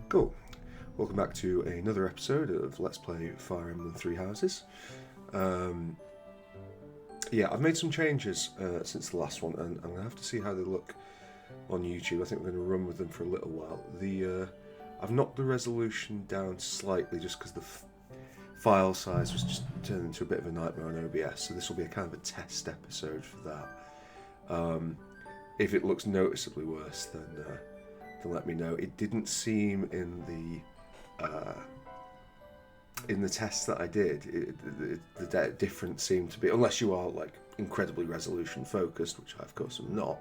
Cool. Welcome back to another episode of Let's Play Fire Emblem Three Houses. Yeah, I've made some changes since the last one, and I'm going to have to see how they look on YouTube. I think we're going to run with them for a little while. I've knocked the resolution down slightly just because the file size was just turned into a bit of a nightmare on OBS, so this will be a kind of a test episode for that. If it looks noticeably worse, then let me know. It didn't seem in the test that I did, the difference seemed to be, unless you are like incredibly resolution focused, which I of course am not,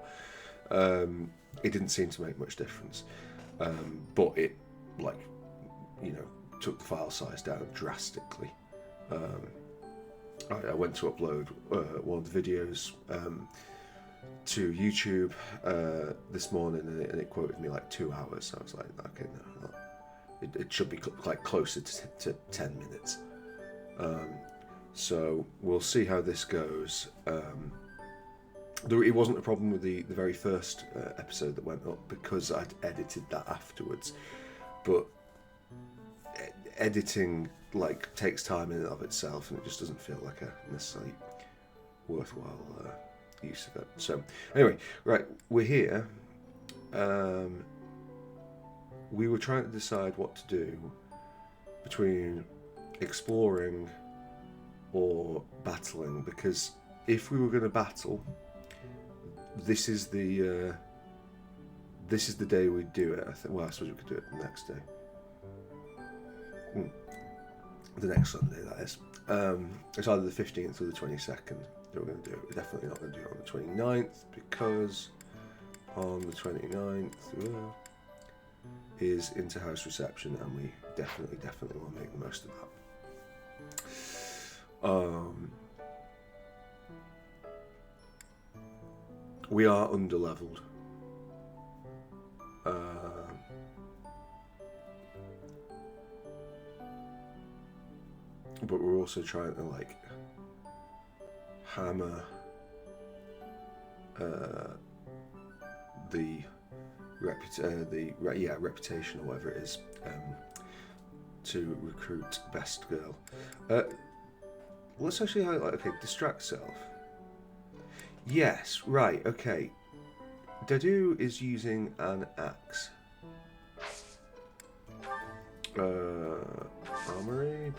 it didn't seem to make much difference. But it, like, you know, took the file size down drastically. I went to upload one of the videos to YouTube this morning, and it quoted me like 2 hours. So I was like, okay, no, it should be like closer to 10 minutes. So we'll see how this goes. It wasn't a problem with the very first episode that went up because I'd edited that afterwards, but editing like takes time in and of itself, and it just doesn't feel like a necessarily worthwhile use of it. So anyway, right, we're here. We were trying to decide what to do between exploring or battling, because if we were going to battle, this is the day we'd do it. I think. Well, I suppose we could do it the next day. The next Sunday, that is. It's either the 15th or the 22nd that we're going to do it. We're definitely not going to do it on the 29th, because on the 29th is inter-house reception, and we definitely want to make the most of that. We are under-leveled. But we're also trying to like hammer the reputation or whatever it is, to recruit best girl. Let's actually highlight. Okay, distract self. Yes, right. Okay, Dadu is using an axe. Armory.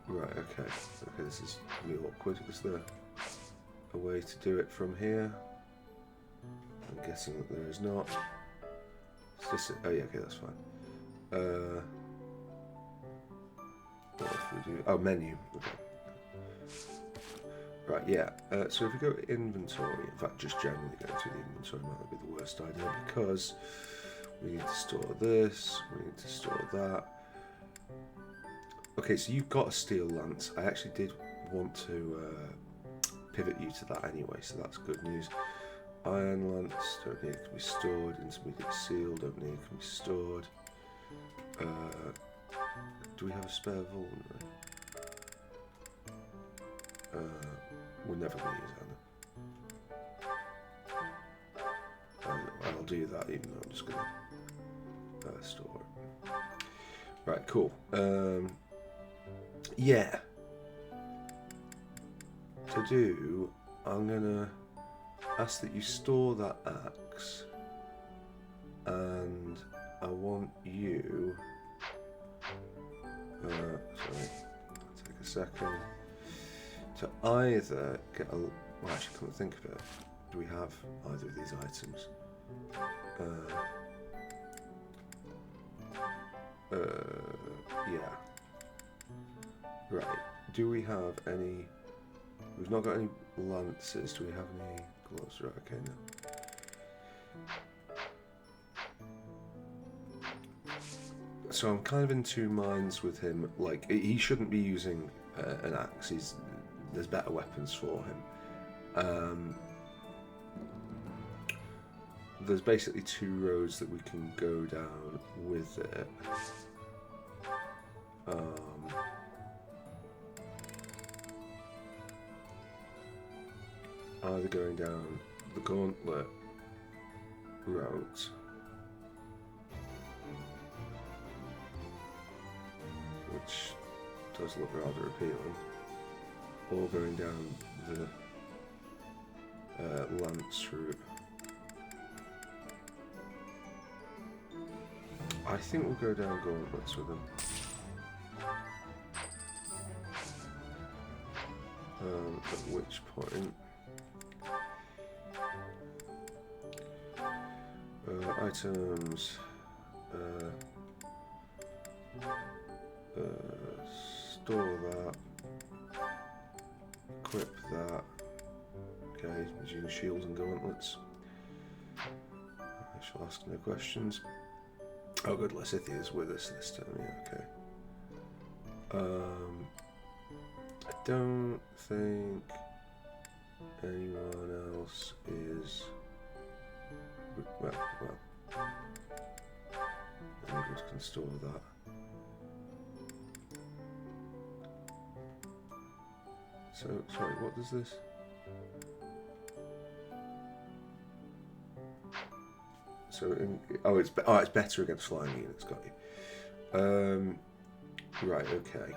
Right, okay, this is really awkward. Is there a way to do it from here? I'm guessing that there is not. Is this it? Oh yeah, okay, that's fine. What if we do? Oh, menu. Okay. Right, yeah. So if we go to inventory, in fact, just generally go to the inventory might not be the worst idea, because we need to store this, we need to store that. Okay, so you've got a steel lance. I actually did want to pivot you to that anyway, so that's good news. Iron lance, don't need it, can be stored. Intermediate seal, don't need it, can be stored. Do we have a spare vulnerary? We're never going to use that. I'll do that, even though I'm just going to store it. Right, cool. Yeah. To do, I'm gonna ask that you store that axe, and I want you. Sorry, take a second. To either get a. Well, actually, come and think of it. Do we have either of these items? Yeah. Right. Do we have any? We've not got any lances. Do we have any gloves? Right. Okay. No. So I'm kind of in two minds with him. Like, he shouldn't be using an axe. There's better weapons for him. There's basically two roads that we can go down with it. Either going down the gauntlet route, which does look rather appealing, or going down the lance route. I think we'll go down gauntlets with them. At which point, items, store that, equip that. Okay, using shields and gauntlets. I shall ask no questions. Oh good, Lysithia is with us this time, yeah, okay. I don't think anyone else is... Well, anyone can store that. So, sorry, what does this? So, it's better against flying units, got you. Right, okay.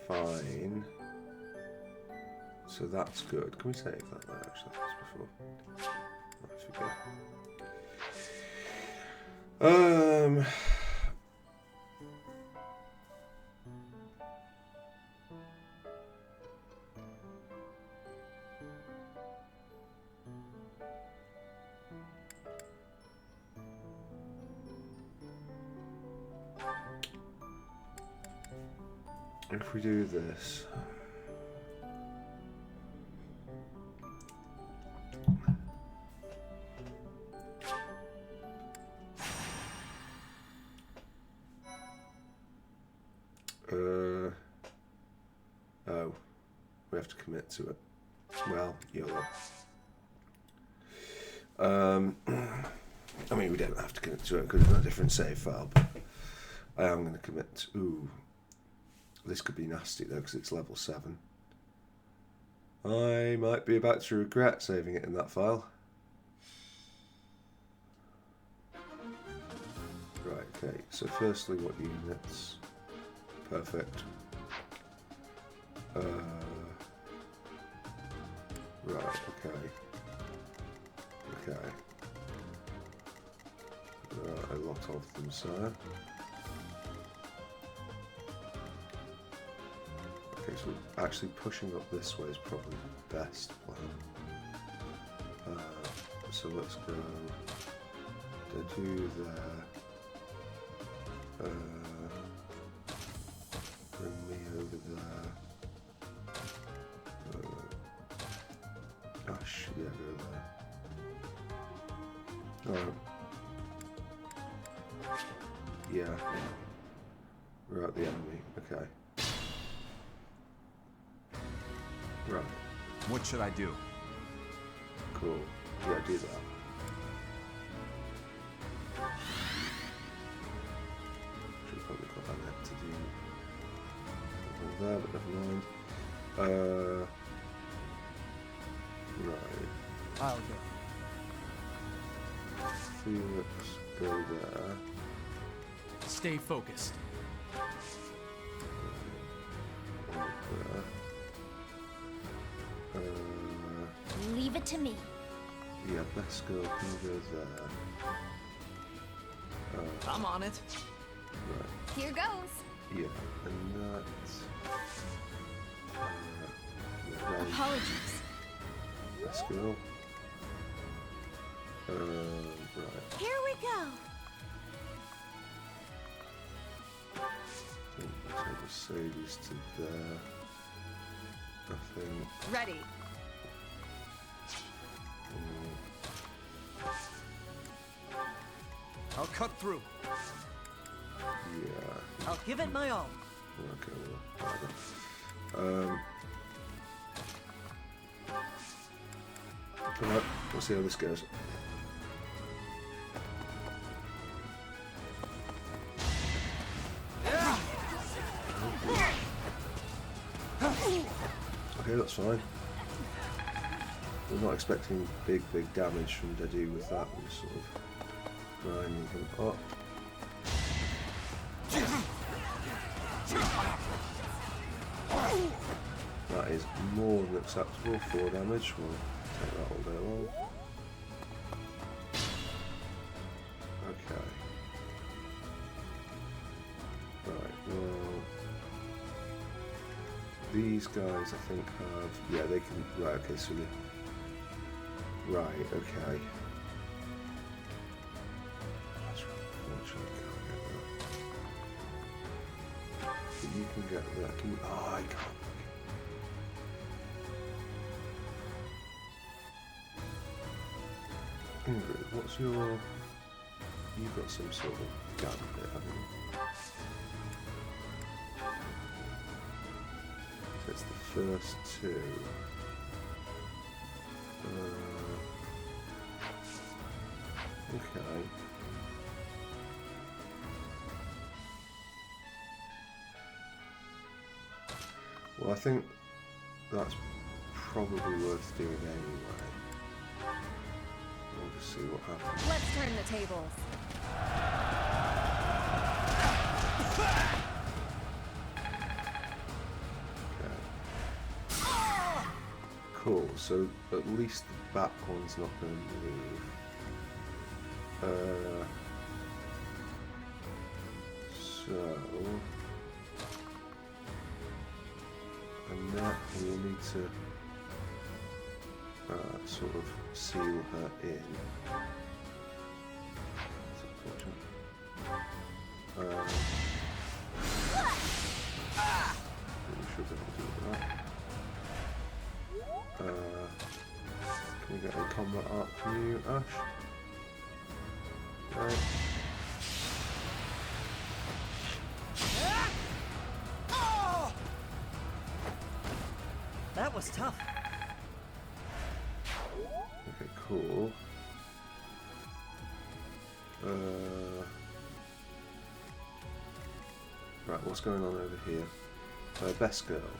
Fine. So that's good. Can we save that there, actually? That's before. I forget. If we do this, oh, we have to commit to it. Well, YOLO. I mean, we don't have to commit to it because it's a different save file, but I am going to commit to... Ooh. This could be nasty though because it's level 7. I might be about to regret saving it in that file. Right, okay, so firstly what units? Perfect. Right, okay. Okay. A lot of them, sir. Okay, so actually pushing up this way is probably the best plan. So let's go to do there. Bring me over there. Gosh, yeah, go there. Alright. Yeah. We're at the enemy, okay. Right. What should I do? Cool. Yeah, do that. Should probably got that net to do something there, but never mind. Right. I'll go. Felix, go there. Stay focused. There. Leave it to me. Yeah, Descale can go there. I'm on it. Right. Here goes. Yeah, and that's... right. Apologies. Descale. Right. Here we go. Take the saviors to there. I think. Ready. I'll cut through. Yeah. I'll give it my all. Okay, well, alright, we'll see how this goes. Okay, that's fine. We're not expecting big damage from Dedu with that. We're just sort of grinding him up. That is more than acceptable. 4 damage. We'll take that all day long. Okay. Right, well... These guys, I think, have... Yeah, they can... Right, okay, so... Right, okay. That's unfortunate, I can't get that. But you can get that. Can you... Oh, I can't. Ingrid, what's your... You've got some sort of gambit, haven't you? So it's the first 2. Okay. Well, I think that's probably worth doing anyway. We'll just see what happens. Let's turn the tables. Okay. Cool, so at least the back one's not going to move. So... And that we'll need to sort of seal her in. That's unfortunate. We should be able to do that. Can we get a combat art from you, Ash? Right. That was tough. Okay, cool. Right, what's going on over here? Best girl.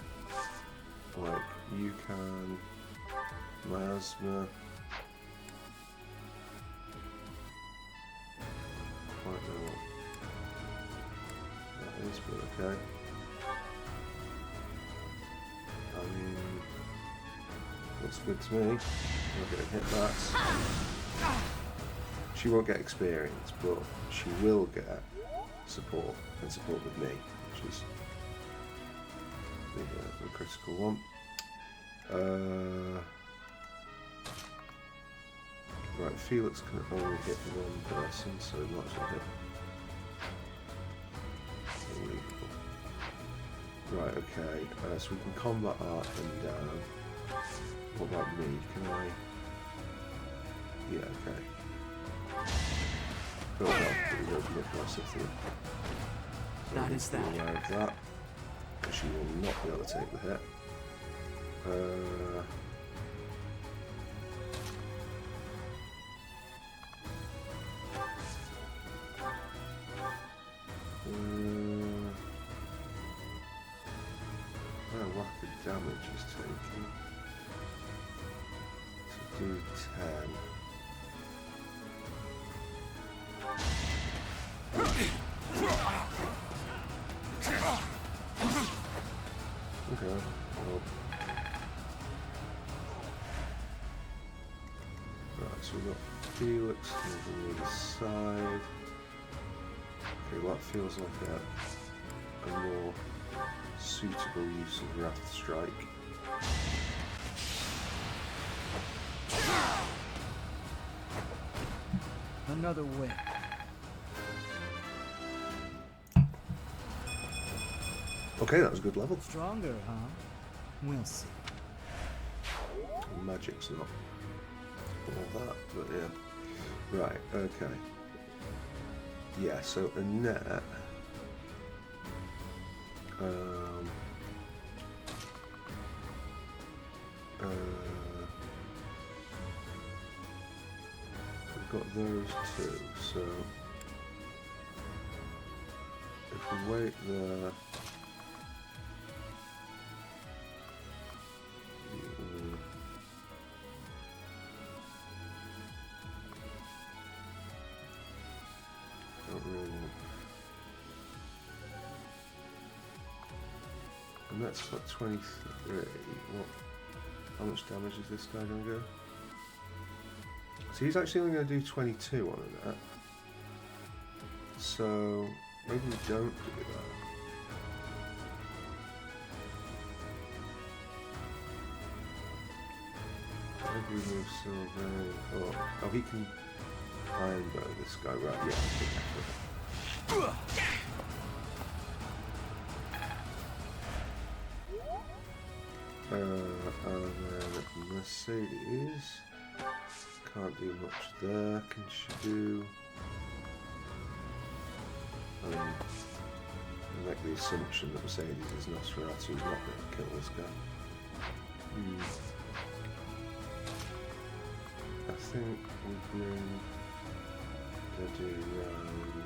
Like, you can... Miasma. Quite know what that is, but okay. I mean, looks good to me. I'm not going to hit that. She won't get experience, but she will get support, and support with me, which is the critical one. Right, Felix can only hit 1 person, so he might as well hit. Unbelievable. Right, okay, so we can combat art him down. What about me? Can I... Yeah, okay. Build up, but we don't look like something. So That is that. Be aware of that. She will not be able to take the hit. Whack of damage is taken. To do 10. Okay, well. Right, so we've got Felix moving to the side. Okay, well that feels like a more suitable use of Wrath Strike. Another win. Okay, that was a good level. Stronger, huh? We'll see. Magic's not all that, but yeah. Right, okay. Yeah, so Annette... we've got those 2, so if we wait there, And that's got 23. What? How much damage is this guy going to go? So he's actually only going to do 22 on that. So maybe we don't do that. Maybe we move Sylvain. Oh, he can iron bow this guy, right? Yeah. And then Mercedes can't do much there. Can she do? I make the assumption that Mercedes is Nosferatu, is not going to kill this guy. I think we bring Daddy round.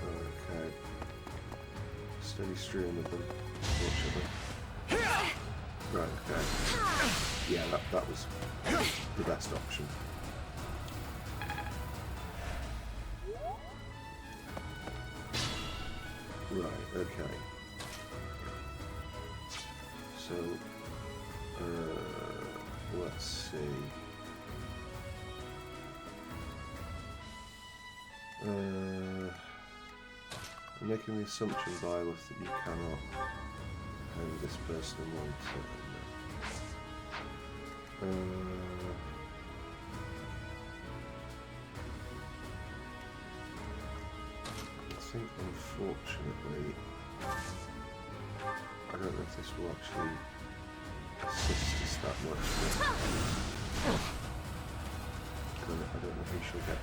Okay. Steady stream of them, unfortunately. Right, okay. Yeah, that was the best option. Right, okay. So, let's see. I'm making the assumption, Violet, that you cannot hang this person in one turn. I think, unfortunately, I don't know if this will actually assist us that much. I don't know who she'll get.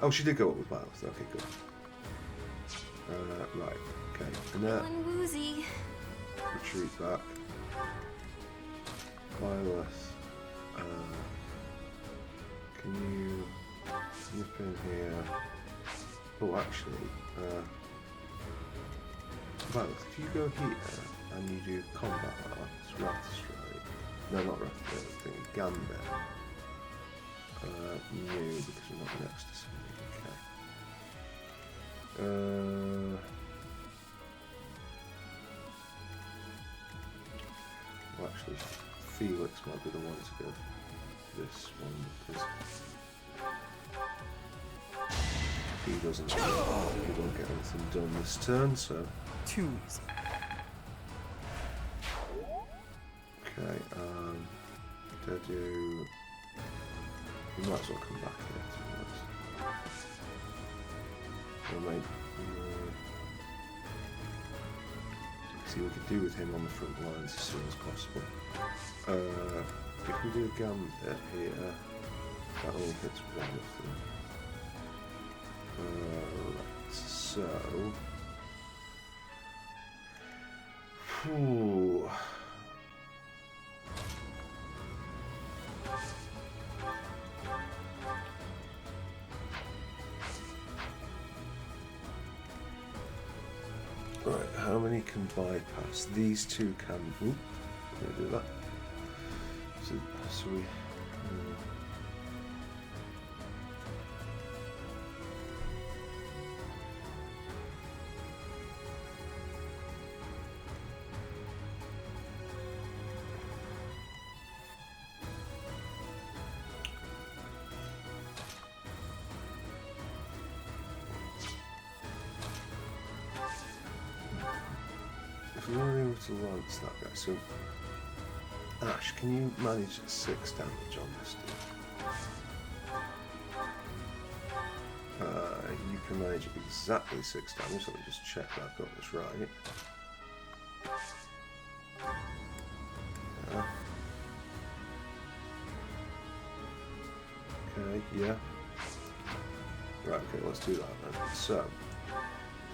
Oh, she did go up with Violet. Okay, good. Right, okay. Annette, Feeling woozy. retreat back. Violet, can you nip in here? Oh, actually, Violet, if you go here and you do combat arts, Wrath Strike, no, not Wrath Strike, I think Gambit, new, because we're not next to something, okay. Well, actually, Felix might be the one to go this one, because he doesn't, he won't get anything done this turn, so. Too easy. Okay, to do. We might as well come back here, to be honest. See what we could do with him on the front lines as soon as possible. If we do a Gambit here, that only hits one of them. Right, so. Whew. Right, how many can bypass? These two can. Oop, can I do that? So we. If we're only able to lance that guy, so Ash, can you manage 6 damage on this dude? You can manage exactly 6 damage, let me just check that I've got this right. Okay, yeah. Right, okay, let's do that then. So,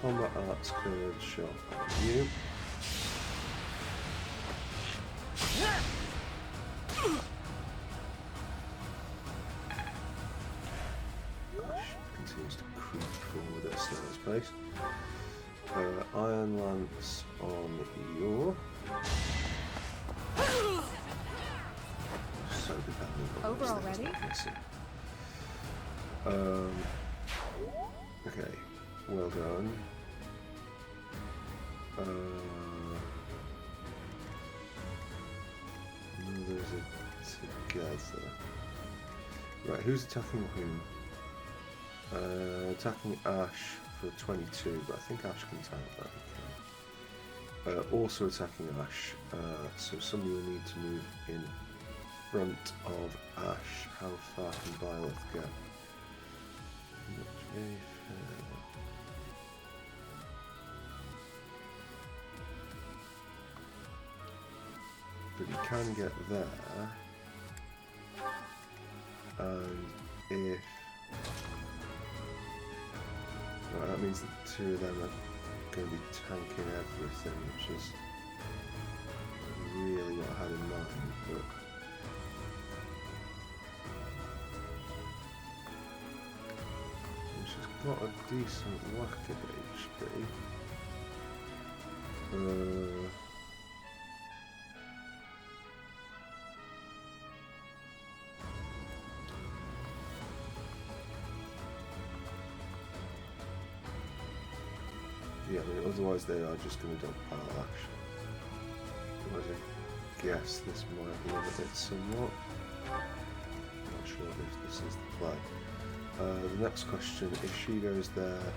combat arts curved shot on you. Continues to creep forward at a snail's pace. Iron Lance on your. So dependent on Over those already? things, Okay, well done. Those are together. Right, who's attacking whom? Attacking Ash for 22, but I think Ash can tank that. Also attacking Ash, so somebody will need to move in front of Ash. How far can Violet get? Not very fair. But you can get there, and if well, that means that the two of them are going to be tanking everything, which is really what I had in mind. But she's got a decent whack of HP. Yeah, I mean, otherwise they are just going to dump pile Ash. Otherwise I guess this might limit it somewhat. Not sure if this is the play. The next question, if she goes there,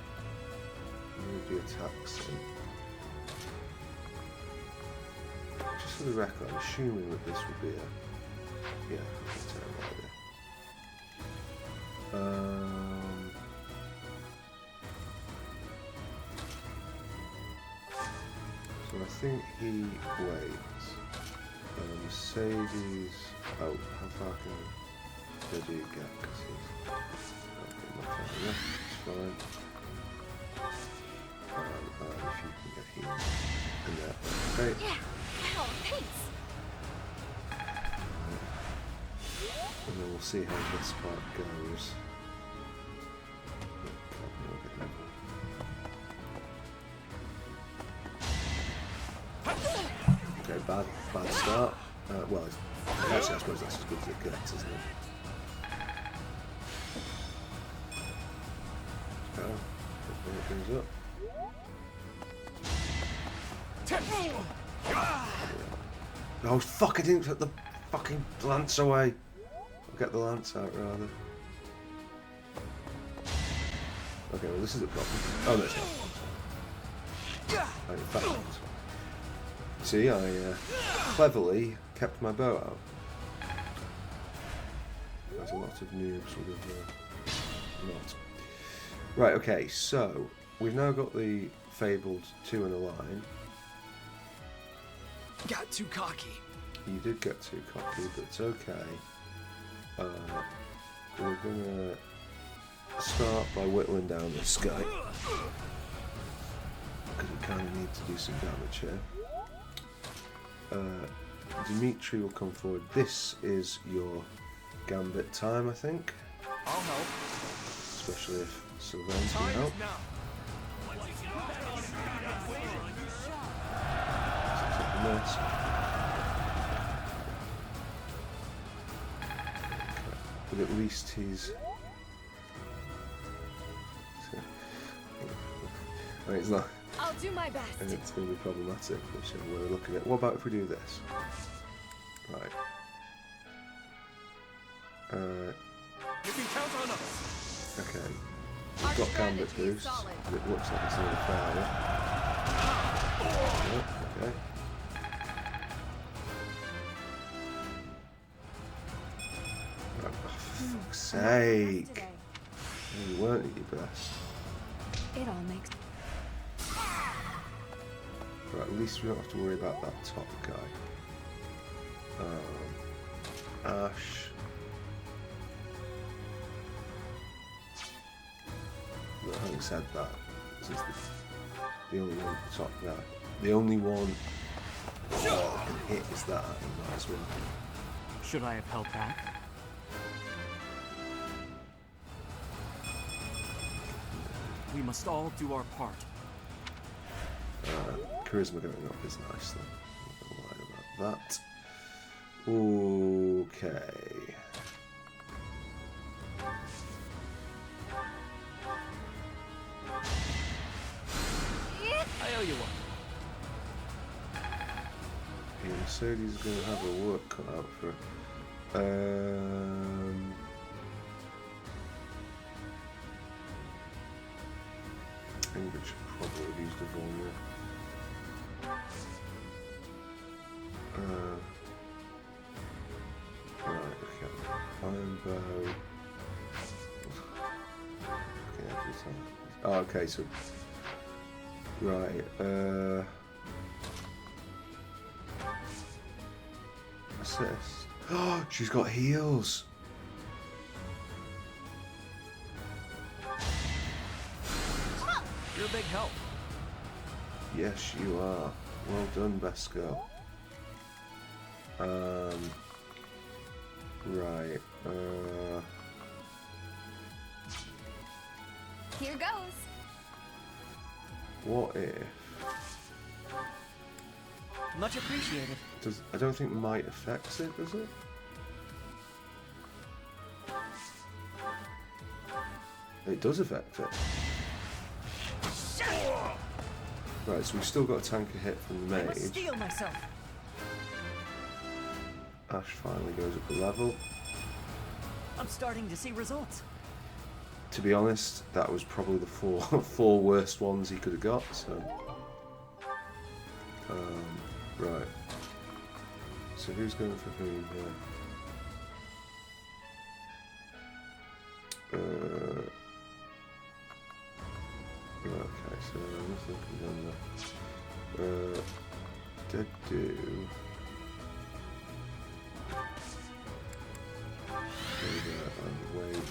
move the attacks in. Just for the record, I'm assuming that this would be a... yeah, that's a terrible idea. So I think he waits. Mercedes... oh, how far can they do get? Because he's... okay, not far enough, it's fine. If you can get him in there. Okay. Yeah. Wow, thanks. And then we'll see how this part goes. Okay, bad start. Well, actually, I suppose that's as good as it gets, isn't it? Hopefully it goes up. Oh fuck! I didn't put the fucking lance away. I'll get the lance out rather. Okay, well this is a problem. Oh no, it's not. In fact, see, I cleverly kept my bow out. There's a lot of noobs would have not. Right, okay, so we've now got the fabled 2 in a line. Got too cocky. You did get too cocky, but it's okay. We're gonna start by whittling down this guy. Because we kind of need to do some damage here. Dimitri will come forward. This is your gambit time, I think. I'll help. Especially if Sylvain's can Time help. is now. Nice. But at least he's... I mean, it's not... I'll do my best. and it's going to be problematic, whichever way we're looking at. What about if we do this? Right. You can count on us. Okay. Our We've got gambit strategy is boost, solid. but it looks like it's a little failure. Yeah, okay. Right, oh, for fuck's sake! You weren't at your best. It all makes. Right, at least we don't have to worry about that top guy. Ash. But having said that, this is the only one top guy. The only one that can hit is that, and might as well. Should I have held back? We must all do our part. Charisma going up is nice though. Not gonna lie about that. Okay. tell you what. Yeah, Mercedes is going to have her work cut out for her. Ingrid should probably have used a Volmia. Right, okay. Iron bow. Oh, okay, so right. Assist. Oh, she's got heals. You're a big help. Yes, you are. Well done, Descale. Right. Here goes. What if? Much appreciated. I don't think might affects it, does it? It does affect it. Right, so we've still got a tank a hit from the I must mage. steel myself. Ash finally goes up a level. I'm starting to see results. To be honest, that was probably the four worst ones he could have got. So, right. So who's going for whom here? Okay, so nothing can be done there. Dead do. And wait.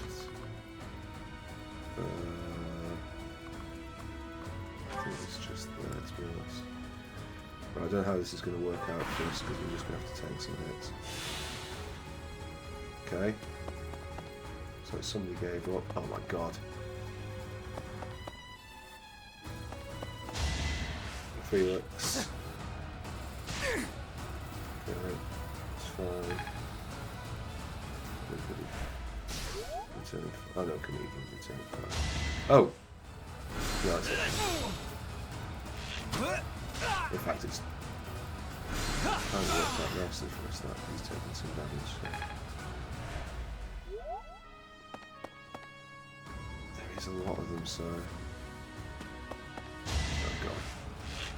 I think it's just there, to be honest. But I don't know how this is going to work out for us because we're just going to have to take some hits. Okay. So somebody gave up. Oh my god. Felix. Okay, it's fine. Return. Oh no, can even return fire. Oh! No, that's it. In fact, it's kind of worked out nicely for us that he's taking some damage. So. There is a lot of them, so. Oh god.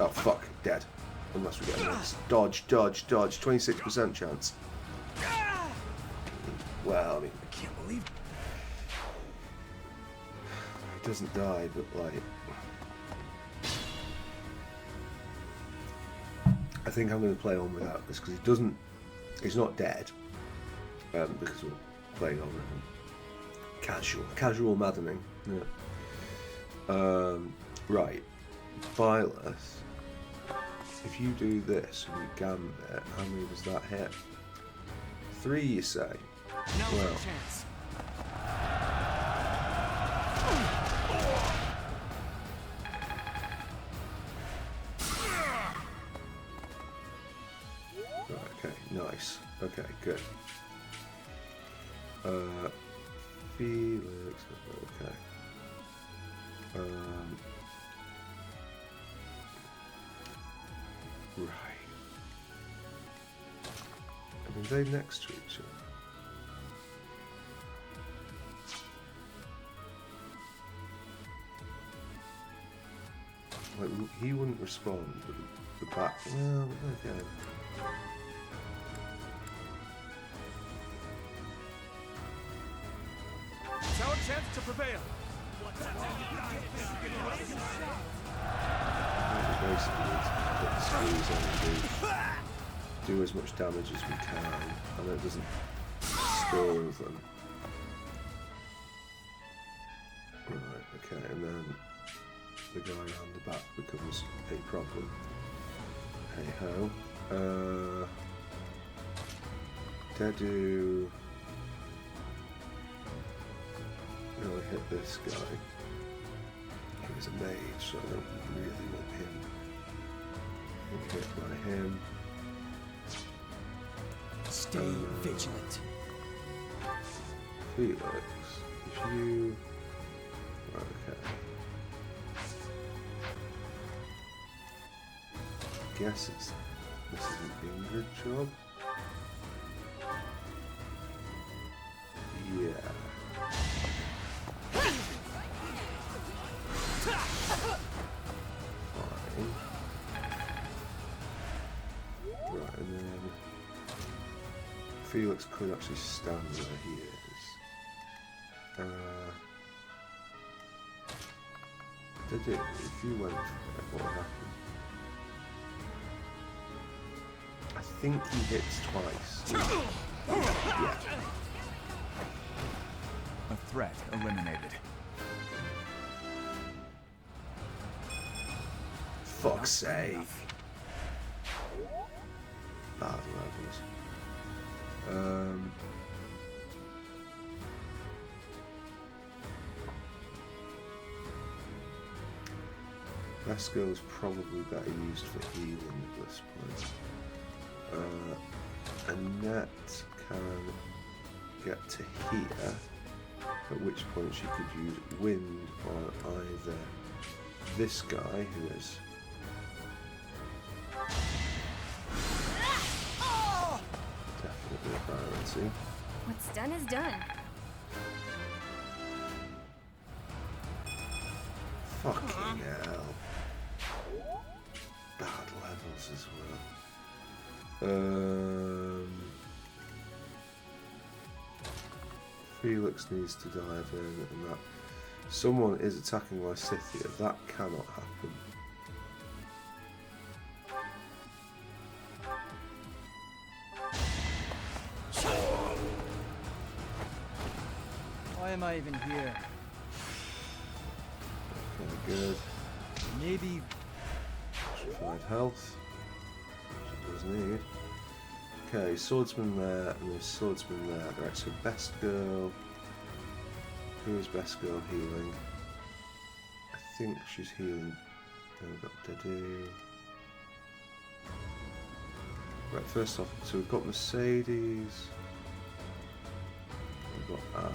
Oh fuck, dead. Unless we get a next. Dodge, dodge, dodge. 26% chance. Well, I mean, I can't believe he doesn't die, but like. I think I'm going to play on without this because he doesn't. He's not dead. Because we're playing on with him. Casual maddening. Yeah. Right. Byleth. If you do this and you gambit, how many does that hit? 3, you say? now's Well. our chance. Right, okay, nice. Okay, good. Felix, okay. Right. I mean, they're next to each other. Like, he wouldn't respond, but the back. Well, okay. It's our chance to prevail. Basically, need to put the screws on and do as much damage as we can. I know it doesn't stall them. Right, okay, and then the guy on the back becomes a problem. Hey ho. Dedu. I'm gonna hit this guy. He was a mage, so I don't really want him. Hit by him. Stay vigilant. Felix, if you. Right, okay. guess this is an Ingrid job. Yeah. Fine. Right, and then Felix could actually stand where he is. Did it? If you went for it, what would happen? I think he hits twice. Yeah. A threat eliminated. Fuck's sake. Bad levels. Descale is probably better used for healing at this point. Annette can get to here, at which point she could use wind on either this guy, who is definitely a priority. What's done is done. Fucking hell. Bad levels as well. Felix needs to dive in, and that someone is attacking Lysithea. That cannot happen. Why am I even here? Very good. Maybe Should find health. She does need. Okay, swordsman there, and there's swordsman there. Right, so best girl. Who is best girl healing? I think she's healing. Then we've got Dedu. Right, first off, so we've got Mercedes. We've got Ash.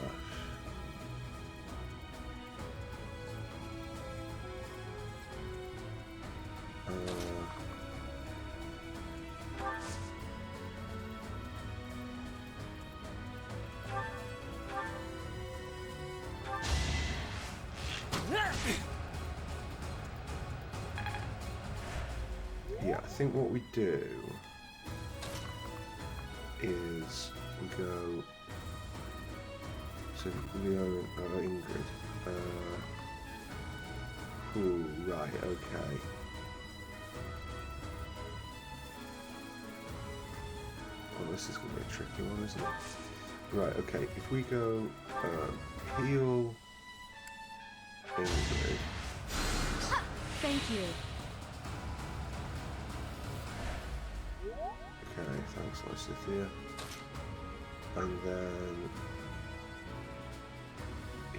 Yeah, I think what we do is we go to Leo or Ingrid. Ooh, right, okay. Oh, this is going to be a tricky one, isn't it? Right, okay, if we go heal Ingrid. Thank you. Okay, thanks, Lysithea. And then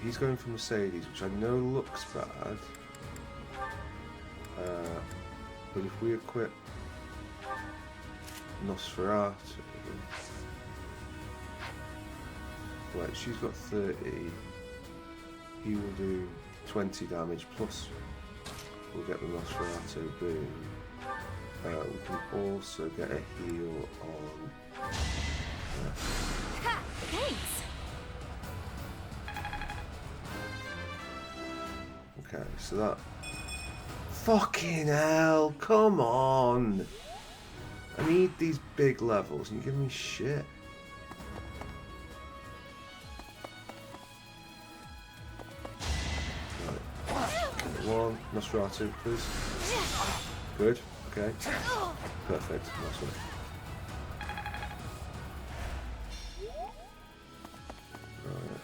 he's going for Mercedes, which I know looks bad. But if we equip Nosferatu, right, she's got 30. He will do 20 damage plus we'll get the Nosferatu boom. We can also get a heal on. Ha! Thanks. Okay, so that. Fucking hell! Come on! I need these big levels, and you're giving me shit. Right. One, Nosferatu, please. Good. Okay. Perfect. Nice one. Right.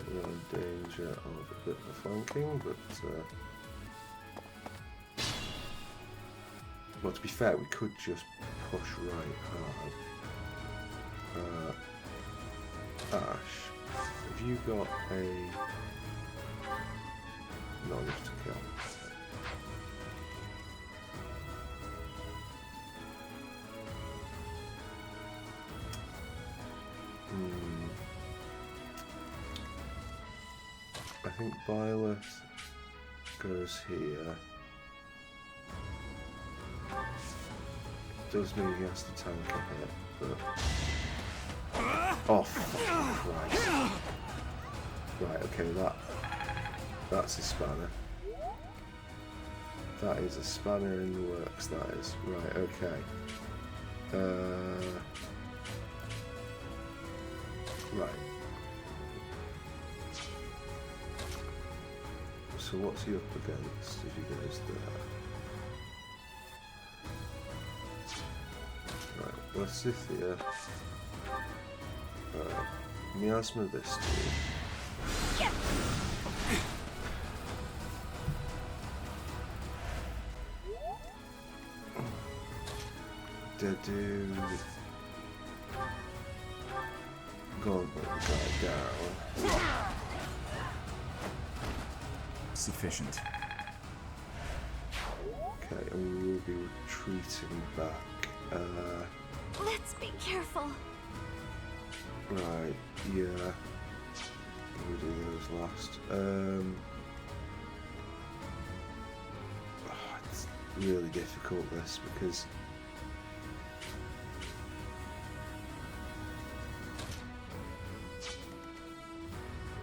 We're in danger of a bit of flanking, but well, to be fair, we could just push right hard. Ash, have you got a knowledge to kill? I think Violet goes here. Does mean he has to tank a hit, but... Oh, fucking Christ. Right, okay, that's a spanner. That is a spanner in the works, that is. Right, okay. Right. So what's he up against if he goes there? Right, Lysithia. Miasma this dude. Dead dude. Gauntlet the guy down. Sufficient. Okay, and we will be retreating back. Let's be careful. Right, yeah. We'll do those last. It's really difficult this because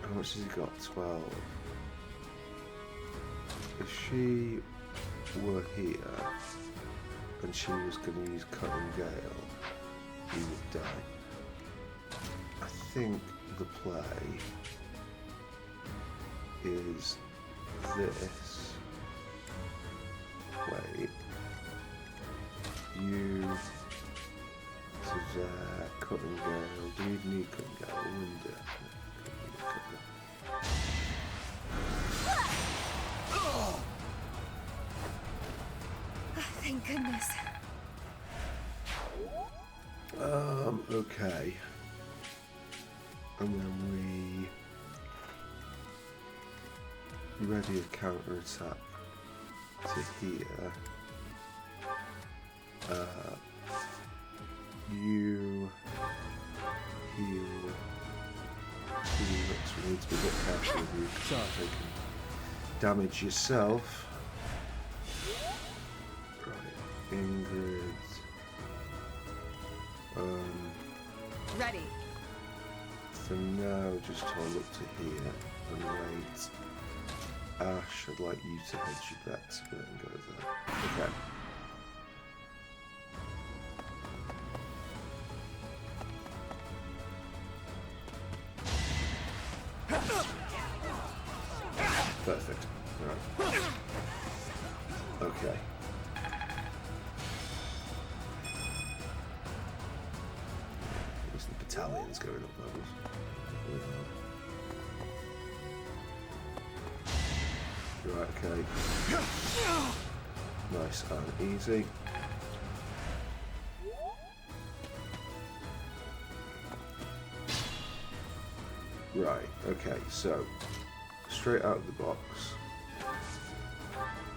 how much has he got? 12. If she were here and she was going to use Cutting Gale, he would die. I think the play is this. Wait. You to there, Cutting Gale. Do you need Cutting Gale? Window. Thank goodness. Okay. And then we ready a counter attack to here. You heal. We need to be a bit careful with you because you're taking damage yourself. Right, Ingrid. Ready. For now, just hold up to here and wait. Ash, I'd like you to hedge your bets a bit and go there. Okay. Perfect. Right. Okay. There's the battalions going up levels. Right, okay. Nice and easy. Right, okay, so straight out of the box.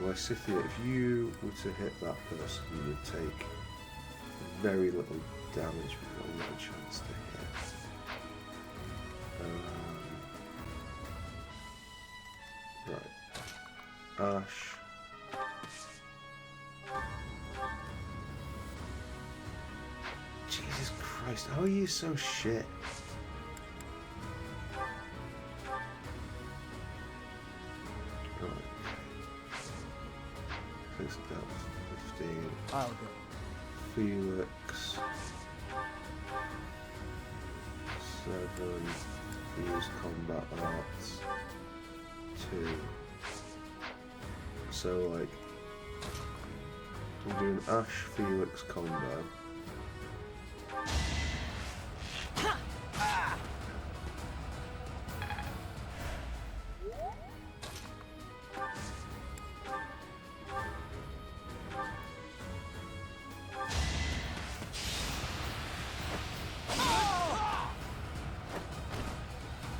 Lysithia, if you were to hit that person, you would take very little damage but no chance to hit. Right. Ash. Jesus Christ, how are you so shit? Right. Place it down to 15. I'll go. Felix. 7. Use combat arts. 2. So like we'll do an Ash Felix combo.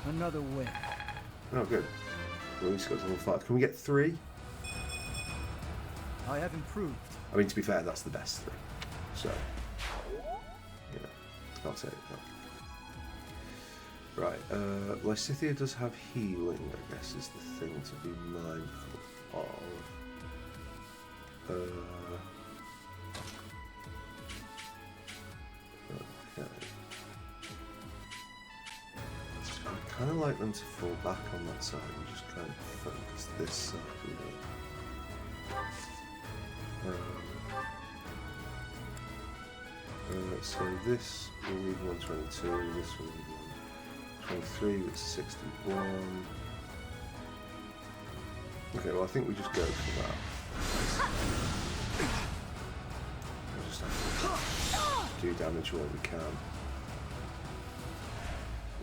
Another win. Oh good. Well, at least got to level 5. Can we get 3? I have improved. I mean, to be fair, that's the best 3. So, yeah, I'll take that. Right, Lysithia does have healing, I guess, is the thing to be mindful of okay. I kind of like them to fall back on that side and just kind of focus this side, you know. So this will need 122, this will need 123, it's 61. Okay, well I think we just go for that. We'll just have to do damage where we can.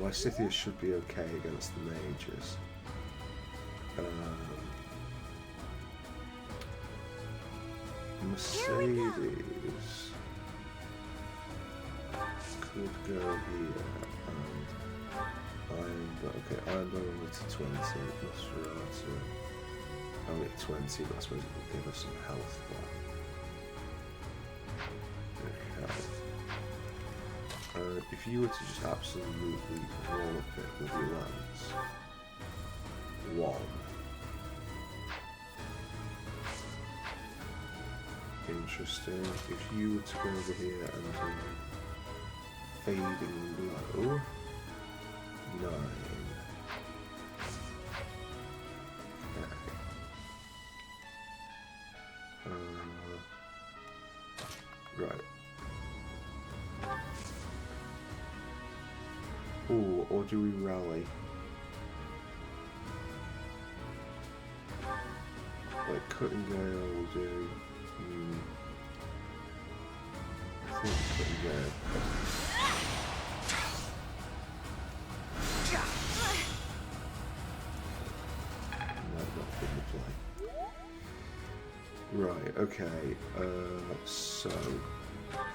Lysithea should be okay against the mages. Mercedes could go here and Iron Bow only to 20, Nosferatu only 20, but I suppose it will give us some health back. Okay. If you were to just absolutely wallop it with your lance, 1. Interesting. If you were to go over here and do Fading Blow, 9. Okay. Right. Ooh, or do we rally? Like Cutting Gale will do. I think Cutting Gale. Right, okay, so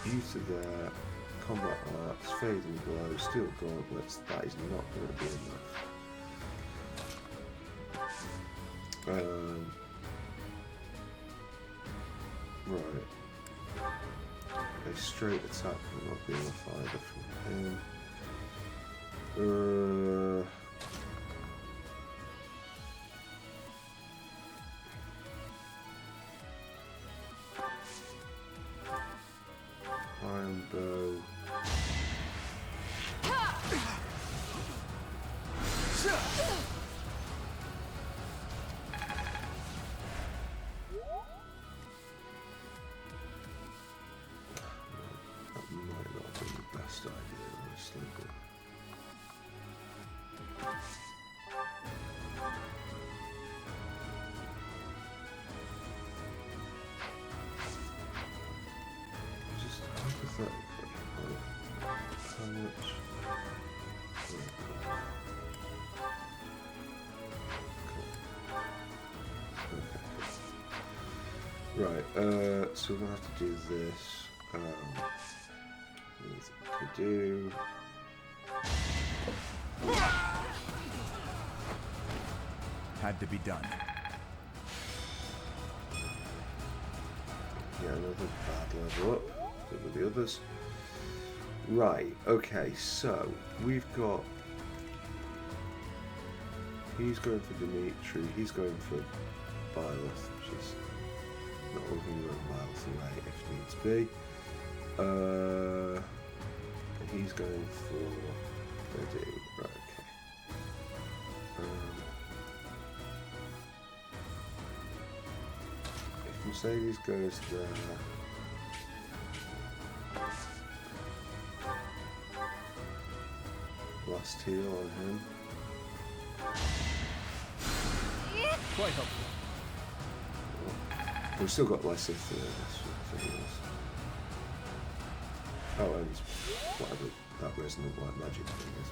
you to there, combat arts, fading blow, steel gauntlets, that is not going to be enough. Right, a straight attack will not be enough either from him. Iron Bow. That might not be the best idea, honestly, but just hypothetically, how much? Right, so we're gonna have to do this. Could do. Had to be done. Yeah, another bad level up. So with the others. Right, okay, so we've got. He's going for Dimitri, he's going for Byleth, which is not looking very miles away if needs be. He's going for Dedu. Right, okay. If Mercedes goes there, last heal on him. Quite helpful. We've still got Lysithea. Oh, and whatever that resonant white magic thing is.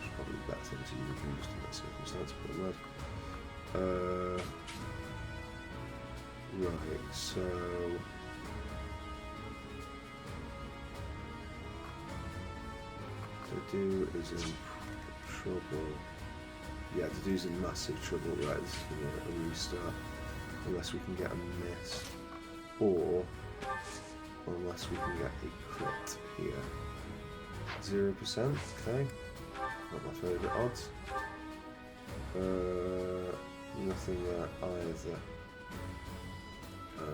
It's probably a better thing to use in that circumstance, but I'm right, so. Dedu is in trouble. Yeah, Dedu's in massive trouble. Right, this is going to be a restart. Unless we can get a miss. Or unless we can get a crit here. 0%, okay. Not my favourite odds. Nothing there either.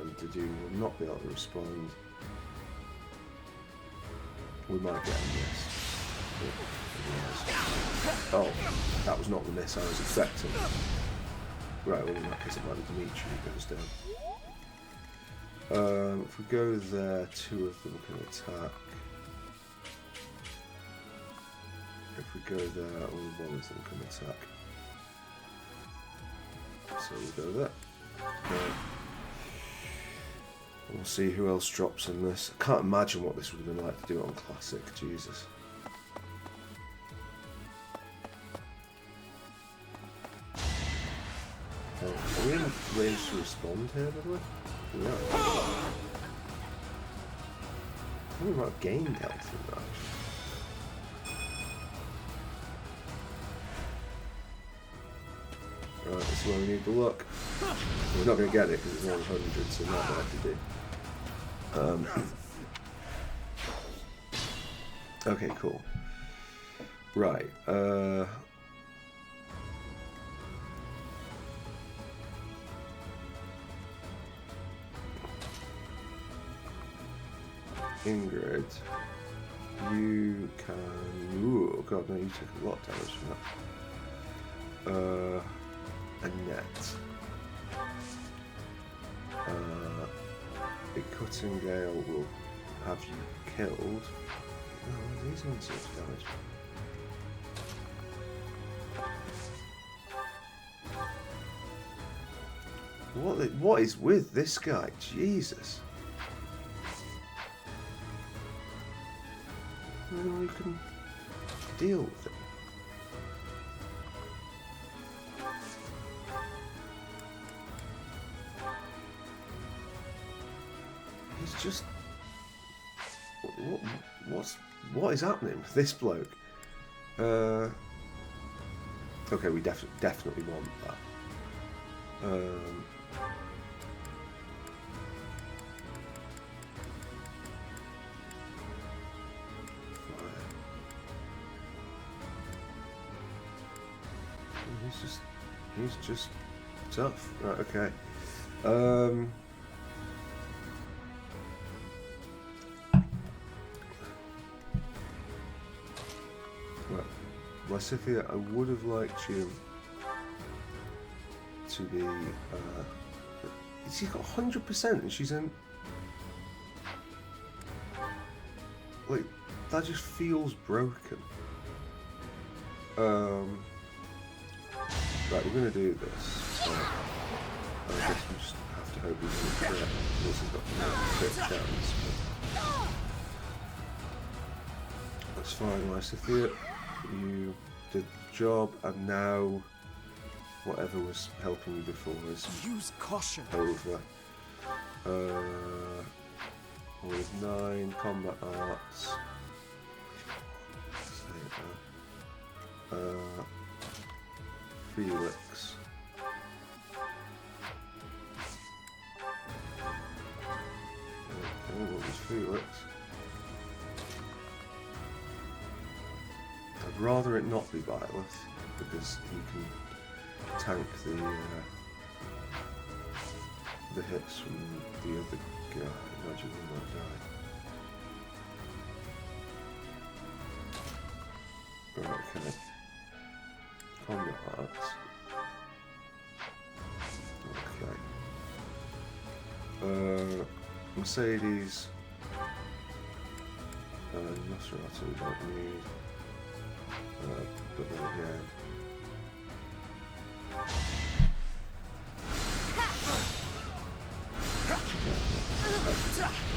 And Dedu will not be able to respond. We might get a miss. Oh, that was not the miss I was expecting. Right, well in that case it might be Dimitri who goes down. If we go there, 2 of them can attack. If we go there, only 1 of them can attack. So we'll go there. We'll see who else drops in this. I can't imagine what this would have been like to do it on Classic, Jesus. Oh, are we in range to respond here, by the way? We are. I think we might have gained health from that, actually. Right, this is where we need the luck. We're not going to get it because it's 100, so not bad to do. Okay, cool. Right. Ingrid, you can. Ooh, God, no, you took a lot of damage from that. Annette. A cutting gale will have you killed. Oh, these ones such damage. What is with this guy? Jesus. You can deal with it. He's just what is happening with this bloke? Okay, we definitely want that. He's just tough. Right, okay. Well, Lysithia, I would have liked you to be she's got 100% and she's in like that just feels broken. Right, we're going to do this. I guess we just have to hope we can crit. This has got no crit chance. But that's fine, Lysithia. You did the job, and now whatever was helping you before is Use caution. over. With 9 combat arts. Felix. Okay, what was Felix? I'd rather it not be Byleth, because he can tank the hits from the other guy. Imagine he might die. Right, okay. Combat arts. Okay. Mercedes. Nosferatu we don't need. But then again.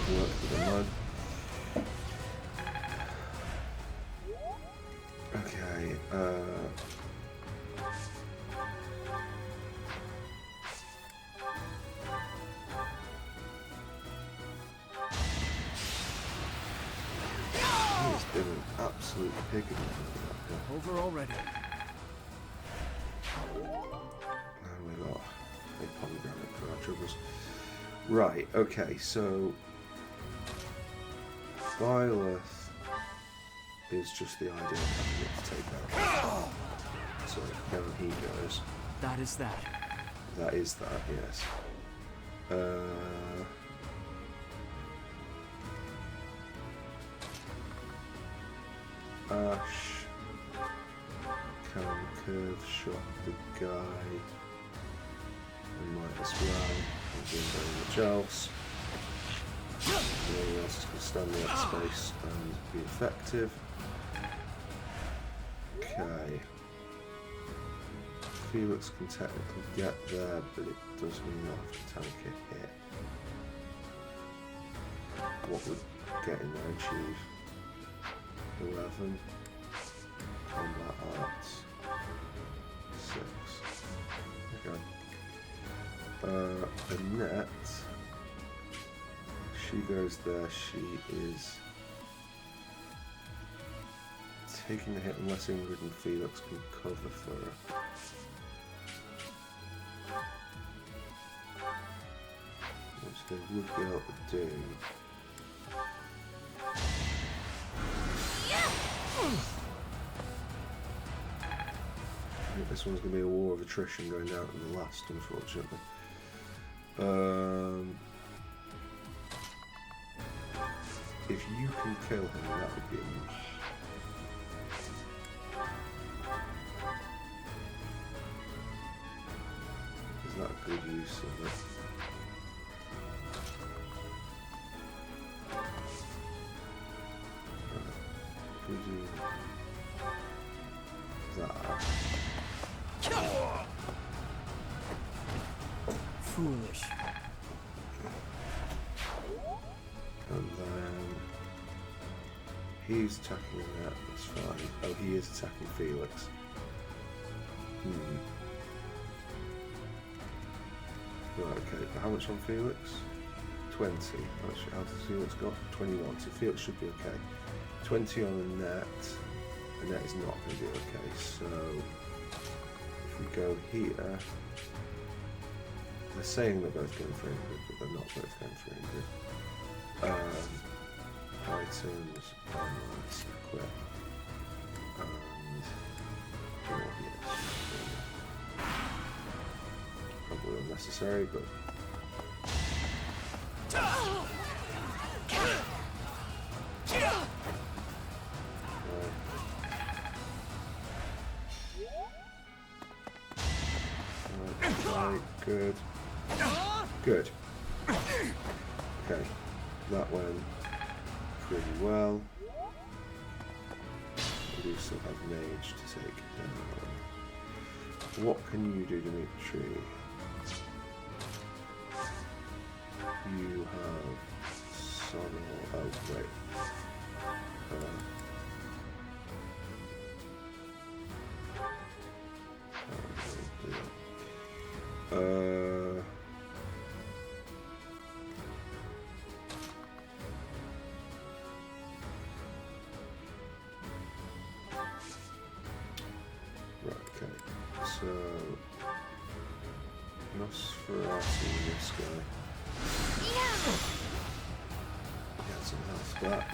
Work with the mud. Okay, he's been an absolute pig in that. Over already. And we got a pomegranate for our troubles. Right, okay, so Byleth is just the idea of having it to take out. So down he goes. That is that. That is that, yes. Ash can curve shot the guy and might as well. Not doing very much else. Anyone else is going to stand in that space and be effective. Okay. Felix can technically get there, but it does mean I'll have to tank a hit. What would getting there achieve? 11. Combat arts. 6. Okay. Annette. She goes there. She is taking the hit unless Ingrid and Felix can cover for her. Which they would be able to do. I think this one's going to be a war of attrition going down to the last, unfortunately. If you can kill him, that would be is that a good use of it? If we do that. Foolish. And then he's attacking that, that's fine. Oh, he is attacking Felix. Right, okay. How much on Felix? 20. How does Felix got? 21. So Felix should be okay. 20 on Annette. Annette is not going to be okay. So if we go here, they're saying they're both going for Ingrid, but they're not both going for Ingrid. Items, let's equip, and probably unnecessary, but right, good. Good. Okay, that went pretty well. We do still have Mage to take down. What can you do, Dimitri? You have Sorrow. Oh, wait. So, Nosferatu, this guy. Get some health back.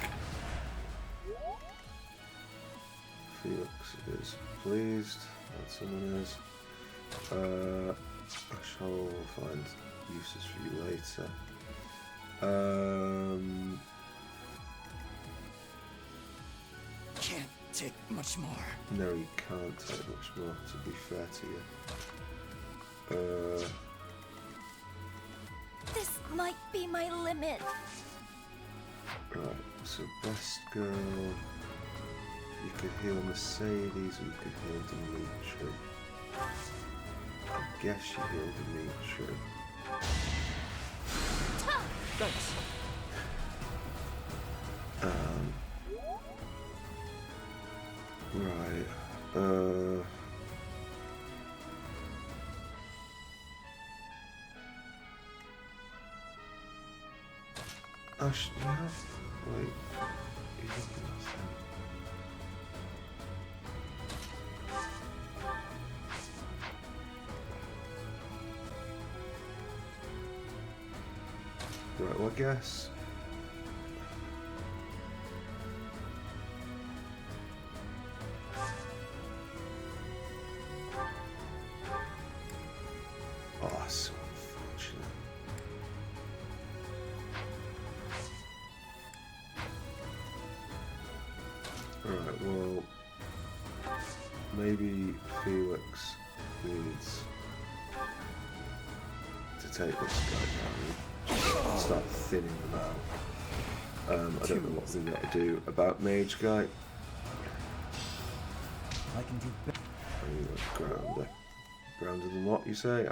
Felix is pleased that someone is. I shall find uses for you later. Can't take much more. No, you can't take much more, to be fair to you. This might be my limit. Right, so best girl. You could heal Mercedes or you could heal Dimitri. I guess you heal Dimitri. Thanks. Right. Ash, you have. Wait. You have nothing. Right, well, I guess. Oh, that's so unfortunate. Alright, well, maybe Felix needs to take this guy down and start thinning them out. I don't know what we've got to do about Mage Guy. I can do better. I need a grounder. Grounder than what, you say?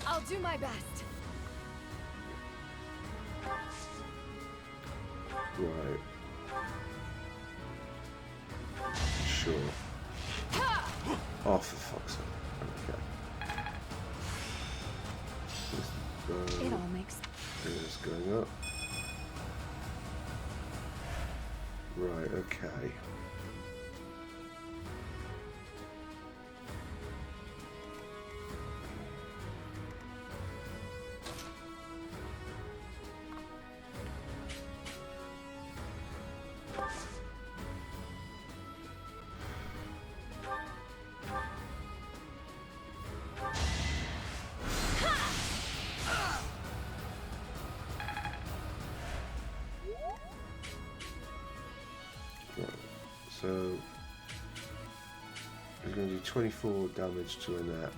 I'll do my best. Right. Sure. Oh, for fuck's sake. Okay. It all makes Here's going up. Right, okay. So he's going to do 24 damage to Annette.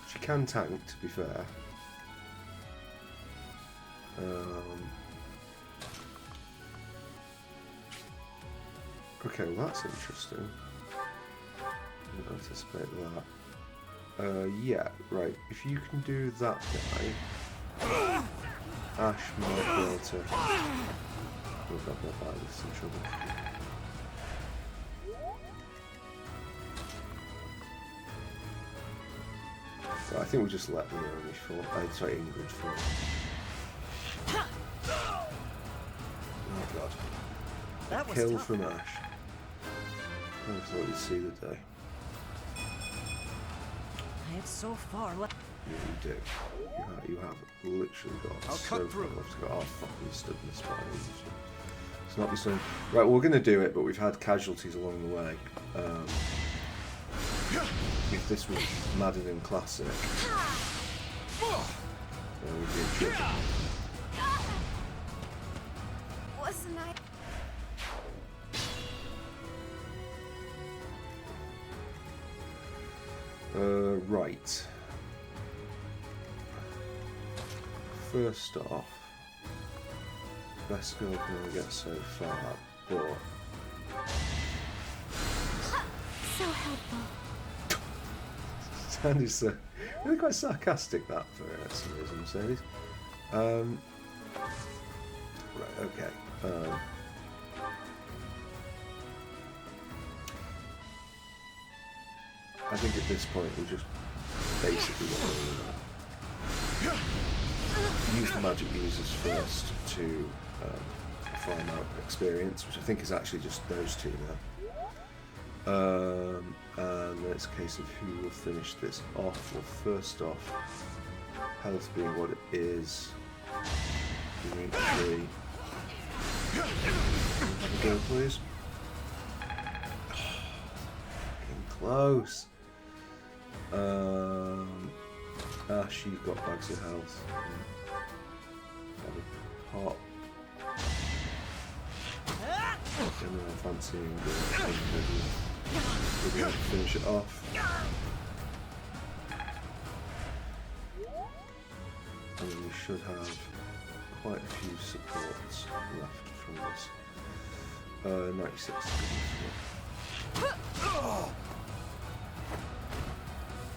She can tank, to be fair. Okay, well that's interesting. Didn't anticipate that. Yeah, right. If you can do that guy, Ash might be able to. We've got my virus in trouble. So I think we'll just let Naomi fall. Sorry, Ingrid fall. Oh god. That was Kill tough. from Ash. I thought you'd see the day. I have so far left. Yeah, you do. You have literally got I'll so cut through. far left to go. Oh fuck, you stood in the spine. It's not be so. Right, well, we're going to do it, but we've had casualties along the way. If this was Madden Classic, then we'd be in trouble. wasn't I? Right. First off, Descope can only get so far, but So helpful. sounded so really quite sarcastic that for some reason, Mercedes. Right, okay. I think at this point we just basically want to use the magic users first to farm out experience, which I think is actually just those two now. And then it's a case of who will finish this off. Well, first off, health being what it is, we need 3. Have a go, please. Getting close. Ash, you've got bags of health. Have a pot. And then I'm fancying we're going to finish it off. And then we should have quite a few supports left from this. 96.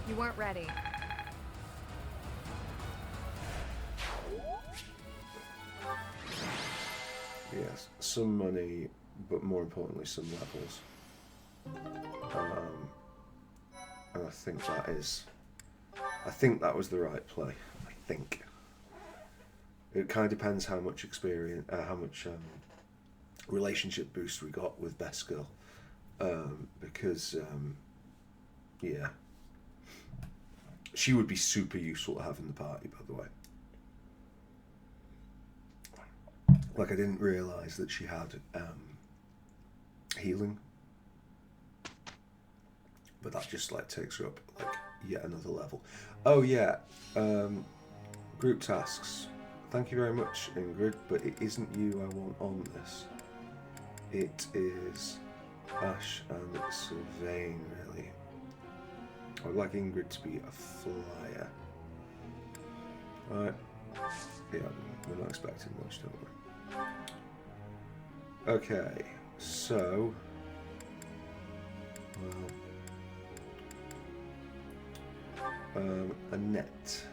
You weren't ready. Yes, some money, but more importantly, some levels. And I think that is. I think that was the right play. I think. It kind of depends how much experience, how much relationship boost we got with Best Girl, because yeah, she would be super useful to have in the party. By the way. Like, I didn't realise that she had healing. but that just like takes her up like yet another level. Oh yeah, group tasks. Thank you very much, Ingrid, but it isn't you I want on this. It is Ash and Sylvain, really. I'd like Ingrid to be a flyer. Alright. Yeah, we're not expecting much, don't we? Okay, so... Well... Annette.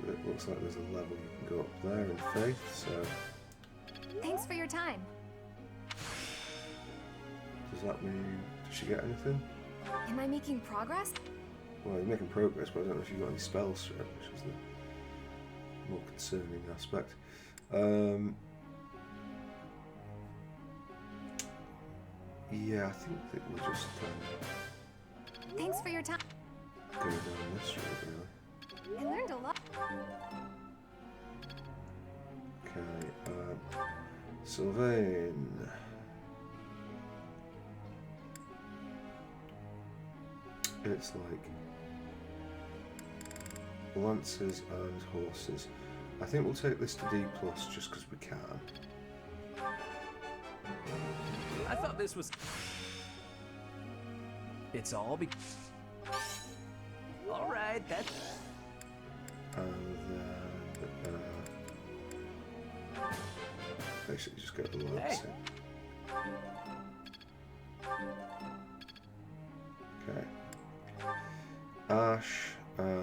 It looks like there's a level you can go up there in Faith, so... Thanks for your time. Does that mean... Does she get anything? Am I making progress? Well, you're making progress, but I don't know if you've got any spells for it, which is the more concerning aspect. Yeah, I think that we'll just Thanks for your time. go down this road, really. I learned a lot. Okay, Sylvain. It's like lances and horses. I think we'll take this to D+ just because we can. I thought this was... It's all be... Alright, that's... And then basically just go to the lance in. Okay. Ash, okay,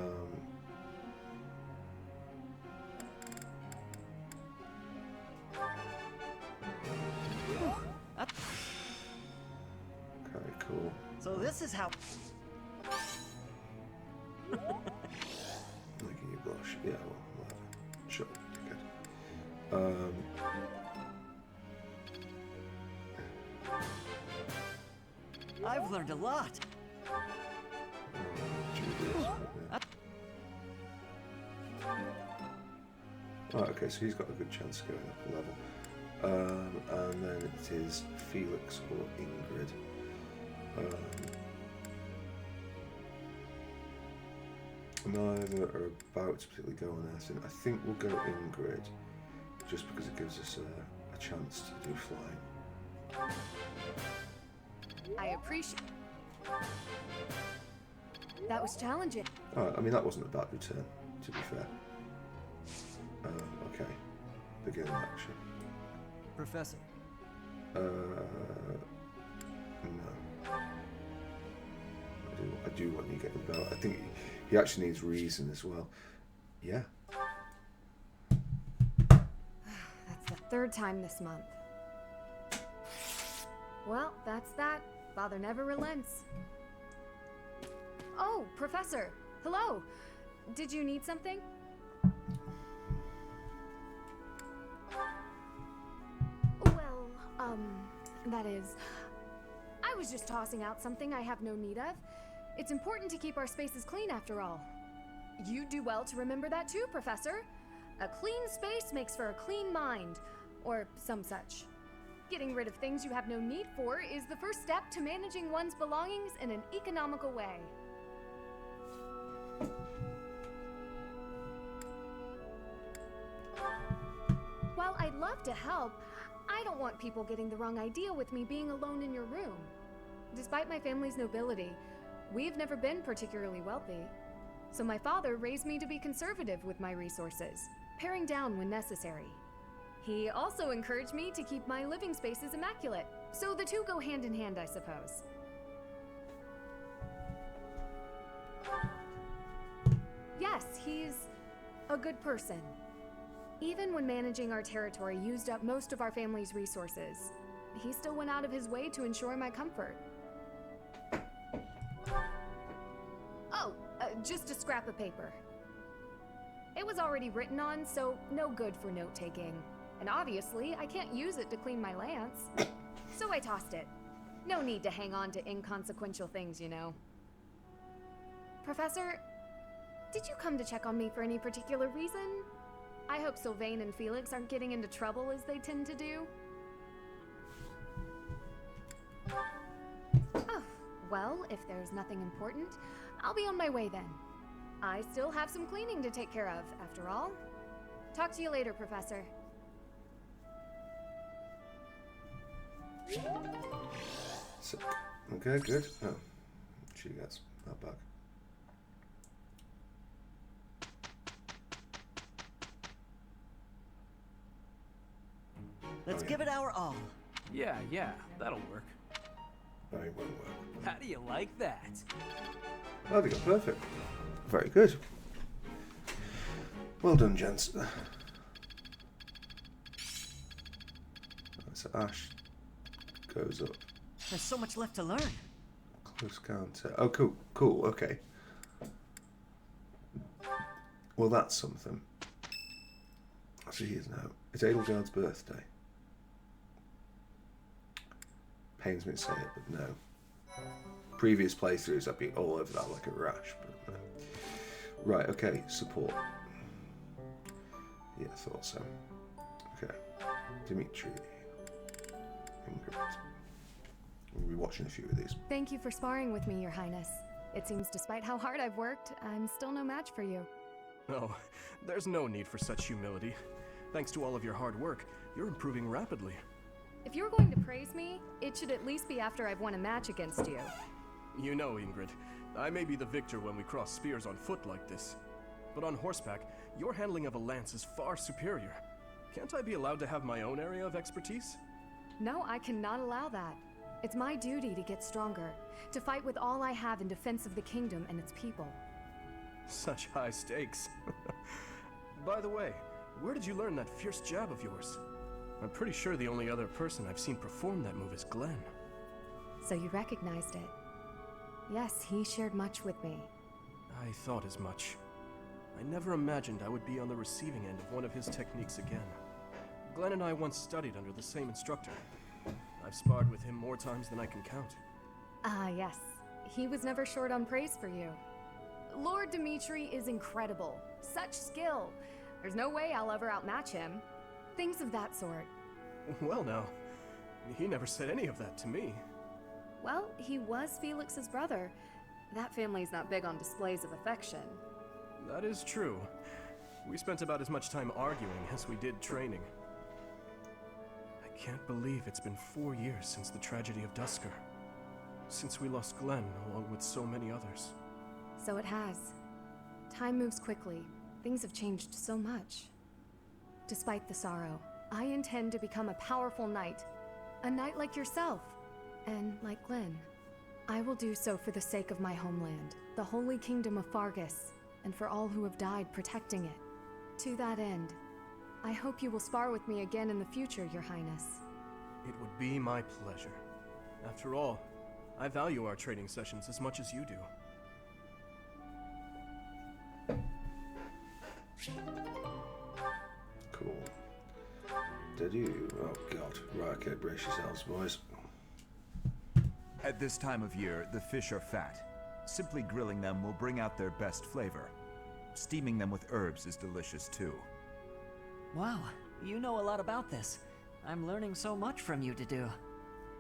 cool. So this is how. Making you blush. Yeah, well, whatever. Sure, good. I've learned a lot. Right, okay, so he's got a good chance of going up a level. And then it is Felix or Ingrid. Neither are about to particularly go on anything. I think we'll go Ingrid, just because it gives us a chance to do flying. I appreciate. That was challenging. I mean, that wasn't a bad return, to be fair. Okay. Begin action. Professor. No. I do want you getting about. I think he actually needs reason as well. Yeah. That's the third time this month. Well, that's that. Father never relents. Oh, Professor. Hello. Did you need something? Well, that is... I was just tossing out something I have no need of. It's important to keep our spaces clean after all. You do well to remember that too, Professor. A clean space makes for a clean mind, or some such. Getting rid of things you have no need for is the first step to managing one's belongings in an economical way. While I'd love to help, I don't want people getting the wrong idea with me being alone in your room. Despite my family's nobility, we've never been particularly wealthy. So my father raised me to be conservative with my resources, paring down when necessary. He also encouraged me to keep my living spaces immaculate, so the two go hand in hand, I suppose. Yes, he's a good person. Even when managing our territory used up most of our family's resources, he still went out of his way to ensure my comfort. Oh, just a scrap of paper. It was already written on, so no good for note-taking. And obviously, I can't use it to clean my lance. So I tossed it. No need to hang on to inconsequential things, you know. Professor, did you come to check on me for any particular reason? I hope Sylvain and Felix aren't getting into trouble as they tend to do. Oh, well, Well, if there's nothing important, I'll be on my way then. I still have some cleaning to take care of, after all. Talk to you later, Professor. So, okay, good. Oh, she gets that back. Let's Oh, give yeah. it our all. Yeah, that'll work. No, it won't work. How do you like that? Oh, they got perfect. Very good. Well done, gents. So Ash goes up. There's so much left to learn. Close counter. Oh, cool. Cool, okay. Well, that's something. So he is now. It's Edelgard's birthday. Pains me to say it, but no. Previous playthroughs, I'd be all over that like a rash, but no. Right, okay, support. Yeah, I thought so. Okay. Dimitri. Ingrid. We'll be watching a few of these. Thank you for sparring with me, Your Highness. It seems despite how hard I've worked, I'm still no match for you. Oh, there's no need for such humility. Thanks to all of your hard work, you're improving rapidly. If you're going to praise me, it should at least be after I've won a match against you. You know, Ingrid, I may be the victor when we cross spears on foot like this. But on horseback, your handling of a lance is far superior. Can't I be allowed to have my own area of expertise? No, I cannot allow that. It's my duty to get stronger, to fight with all I have in defense of the kingdom and its people. Such high stakes. By the way, where did you learn that fierce jab of yours? I'm pretty sure the only other person I've seen perform that move is Glenn. So you recognized it? Yes, he shared much with me. I thought as much. I never imagined I would be on the receiving end of one of his techniques again. Glenn and I once studied under the same instructor. I've sparred with him more times than I can count. Ah, yes. He was never short on praise for you. Lord Dimitri is incredible. Such skill. There's no way I'll ever outmatch him. Things of that sort. Well now, he never said any of that to me. Well, he was Felix's brother. That family's not big on displays of affection. That is true. We spent about as much time arguing as we did training. I can't believe it's been 4 years since the tragedy of Dusker. Since we lost Glenn, along with so many others. So it has. Time moves quickly. Things have changed so much. Despite the sorrow, I intend to become a powerful knight. A knight like yourself. And like Glenn. I will do so for the sake of my homeland, the holy kingdom of Fargus, and for all who have died protecting it. To that end, I hope you will spar with me again in the future, Your Highness. It would be my pleasure. After all, I value our training sessions as much as you do. Cool. Did you? Oh god. Right, okay, brace yourselves, boys. At this time of year, the fish are fat. Simply grilling them will bring out their best flavor. Steaming them with herbs is delicious too. Wow, you know a lot about this. I'm learning so much from you to do.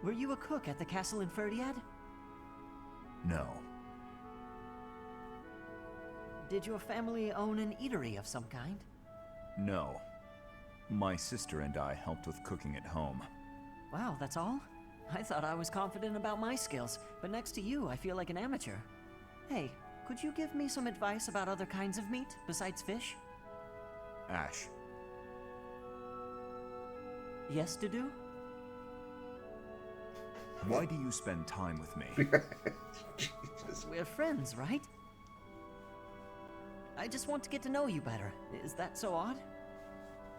Were you a cook at the castle in Ferdiad? No. Did your family own an eatery of some kind? No. My sister and I helped with cooking at home. Wow, that's all? I thought I was confident about my skills, but next to you, I feel like an amateur. Hey, could you give me some advice about other kinds of meat besides fish? Ash, Yes to do? why do you spend time with me? Jesus. We're friends, right? I just want to get to know you better. Is that so odd?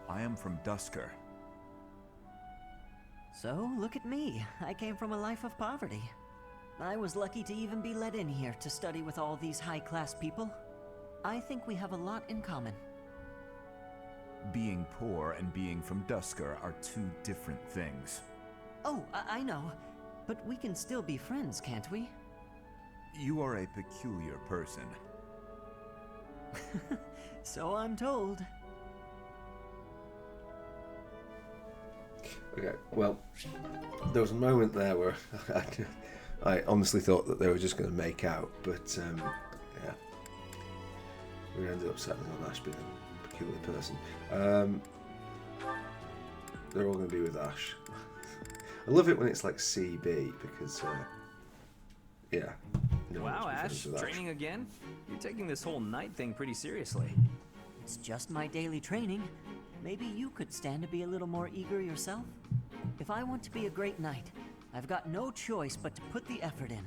I am from Dusker. So, look at me. I came from a life of poverty. I was lucky to even be let in here to study with all these high-class people. I think we have a lot in common. Being poor and being from Dusker are two different things. Oh, I know. But we can still be friends, can't we? You are a peculiar person. So I'm told. Okay, well, there was a moment there where I honestly thought that they were just going to make out, but yeah, we ended up settling on Ash being a peculiar person. They're all going to be with Ash. I love it when it's like CB because, yeah. No one Wow, wants to be Ash, friends with training again? You're taking this whole night thing pretty seriously. It's just my daily training. Maybe you could stand to be a little more eager yourself? If I want to be a great knight, I've got no choice but to put the effort in.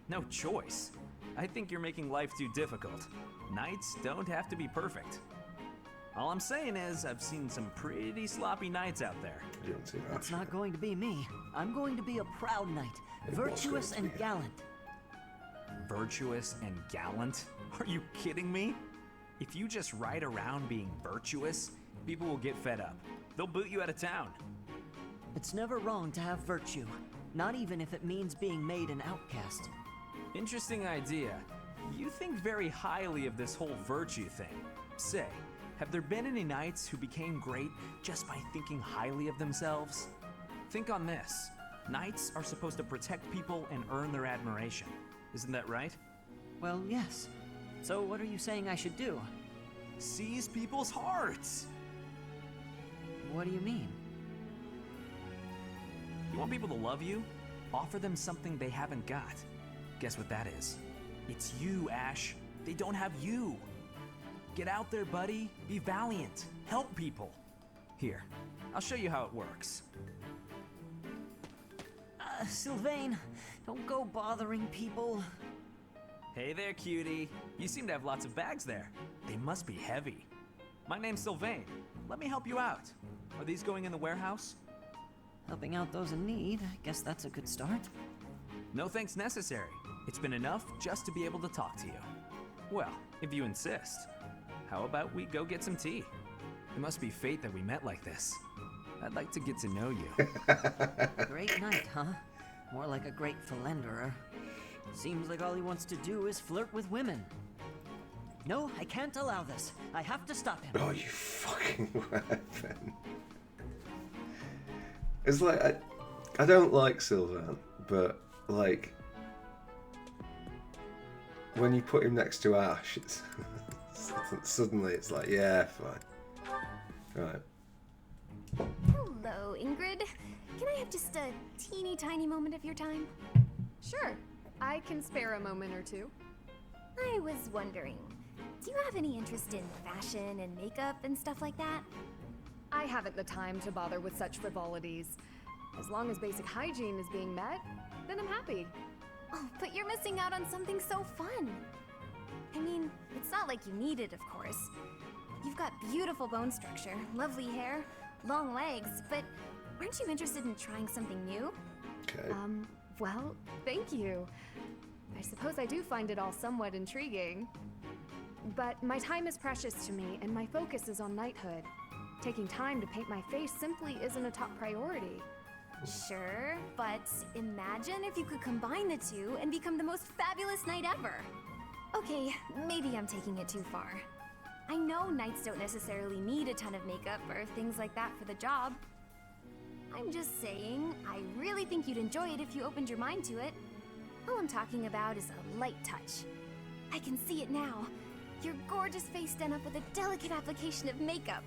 No choice. I think you're making life too difficult. Knights don't have to be perfect. All I'm saying is, I've seen some pretty sloppy knights out there. You don't see that. It's not going to be me. I'm going to be a proud knight, It was virtuous going to and be. gallant. Virtuous and gallant? Are you kidding me? If you just ride around being virtuous, people will get fed up. They'll boot you out of town. It's never wrong to have virtue, not even if it means being made an outcast. Interesting idea. You think very highly of this whole virtue thing. Say, have there been any knights who became great just by thinking highly of themselves? Think on this. Knights are supposed to protect people and earn their admiration. Isn't that right? Well, yes. So what are you saying I should do? Seize people's hearts! What do you mean? You want people to love you? Offer them something they haven't got. Guess what that is? It's you, Ash. They don't have you. Get out there, buddy. Be valiant. Help people. Here, I'll show you how it works. Sylvain, don't go bothering people. Hey there, cutie. You seem to have lots of bags there. They must be heavy. My name's Sylvain. Let me help you out. Are these going in the warehouse? Helping out those in need, I guess that's a good start. No thanks necessary. It's been enough just to be able to talk to you. Well, if you insist. How about we go get some tea? It must be fate that we met like this. I'd like to get to know you. Great night, huh? More like a great philanderer. Seems like all he wants to do is flirt with women. No, I can't allow this. I have to stop him. Oh, you fucking weapon. It's like, I don't like Sylvain, but like, when you put him next to Ash, it's suddenly it's like, yeah, fine. Right. Hello, Ingrid. Can I have just a teeny tiny moment of your time? Sure, I can spare a moment or two. I was wondering, do you have any interest in fashion and makeup and stuff like that? I haven't the time to bother with such frivolities. As long as basic hygiene is being met, then I'm happy. Oh, but you're missing out on something so fun. I mean, it's not like you need it, of course. You've got beautiful bone structure, lovely hair, long legs, but aren't you interested in trying something new? Okay. Well, thank you. I suppose I do find it all somewhat intriguing. But my time is precious to me, and my focus is on knighthood. Taking time to paint my face simply isn't a top priority. Sure, but imagine if you could combine the two and become the most fabulous knight ever. Okay, maybe I'm taking it too far. I know knights don't necessarily need a ton of makeup or things like that for the job. I'm just saying, I really think you'd enjoy it if you opened your mind to it. All I'm talking about is a light touch. I can see it now. Your gorgeous face done up with a delicate application of makeup.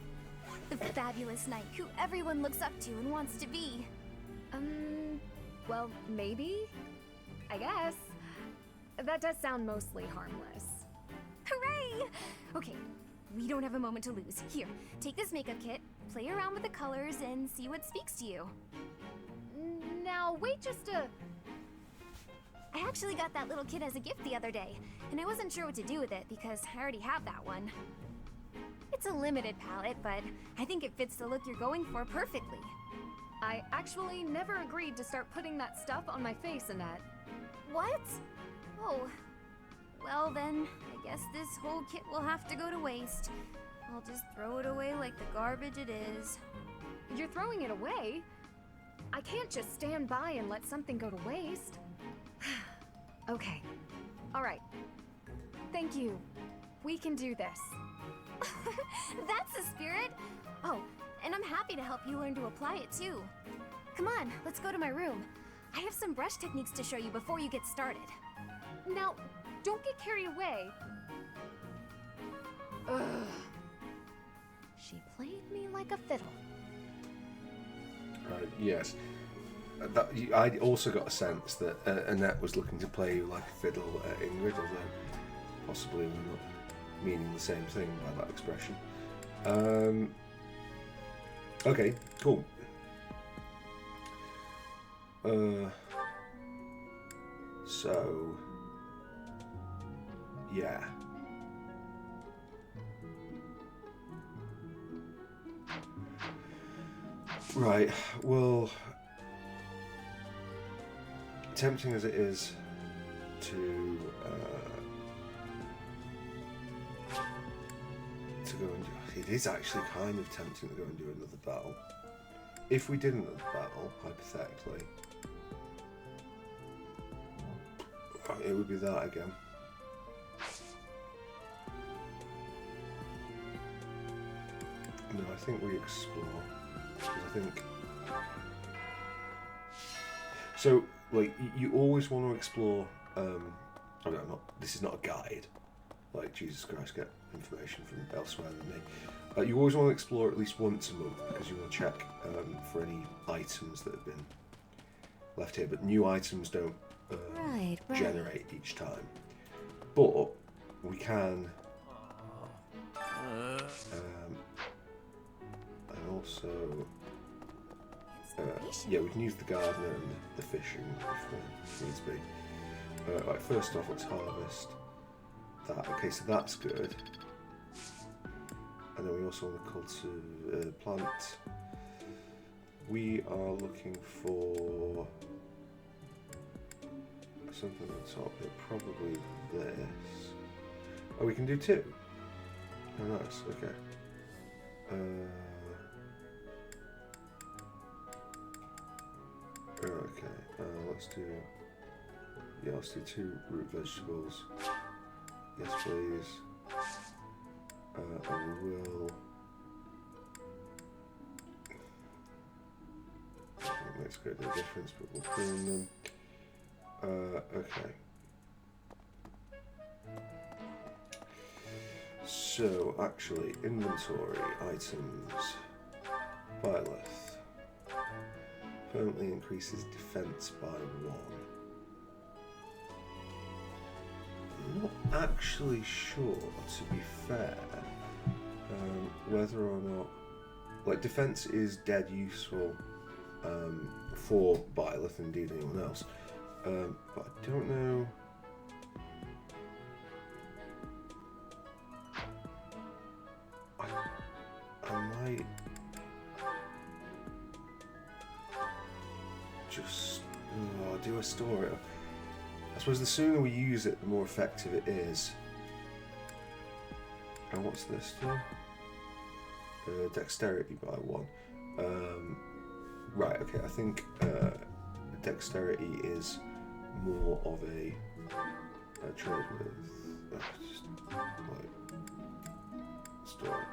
The fabulous knight who everyone looks up to and wants to be. Well, maybe? I guess. That does sound mostly harmless. Hooray! Okay, we don't have a moment to lose. Here, take this makeup kit, play around with the colors, and see what speaks to you. Now, wait just a... I actually got that little kit as a gift the other day, and I wasn't sure what to do with it because I already have that one. It's a limited palette, but I think it fits the look you're going for perfectly. I actually never agreed to start putting that stuff on my face, Annette. What? Oh. Well then, I guess this whole kit will have to go to waste. I'll just throw it away like the garbage it is. You're throwing it away? I can't just stand by and let something go to waste. Okay. Alright. Thank you. We can do this. That's the spirit! Oh, and I'm happy to help you learn to apply it too. Come on, let's go to my room. I have some brush techniques to show you before you get started. Now, don't get carried away. Ugh. She played me like a fiddle. Right, yes. I also got a sense that Annette was looking to play you like a fiddle at Ingrid, although possibly we're not meaning the same thing by that expression. Okay, cool. So, yeah. Right, well, tempting as it is to go and do, it is actually kind of tempting to go and do another battle. If we did another battle, hypothetically, it would be that again. No, I think we explore. Because I think... So, like, you always want to explore... I don't know, this is not a guide. Like, Jesus Christ, get information from elsewhere than me. You always want to explore at least once a month, because you want to check for any items that have been left here. But new items don't Right. generate each time. But we can... and also... yeah, we can use the gardener and the fishing if needs be. Right, first off, let's harvest that. Okay, so that's good. And then we also want to plant. We are looking for something on top here, probably this. Oh, we can do two. Oh, nice, okay. Okay, let's do... Yeah, let's do 2 root vegetables. Yes, please. And we will... It makes a great deal of difference, but we'll prune them. Okay. So, actually, inventory, items, Byleth. Permanently increases defense by 1. I'm not actually sure, to be fair, whether or not... Like, defense is dead useful for Byleth, and indeed anyone else. But I don't know... I might... just do a story. I suppose the sooner we use it, the more effective it is. And what's this do? Dexterity by 1. Right, okay, I think dexterity is more of a trade with just like story.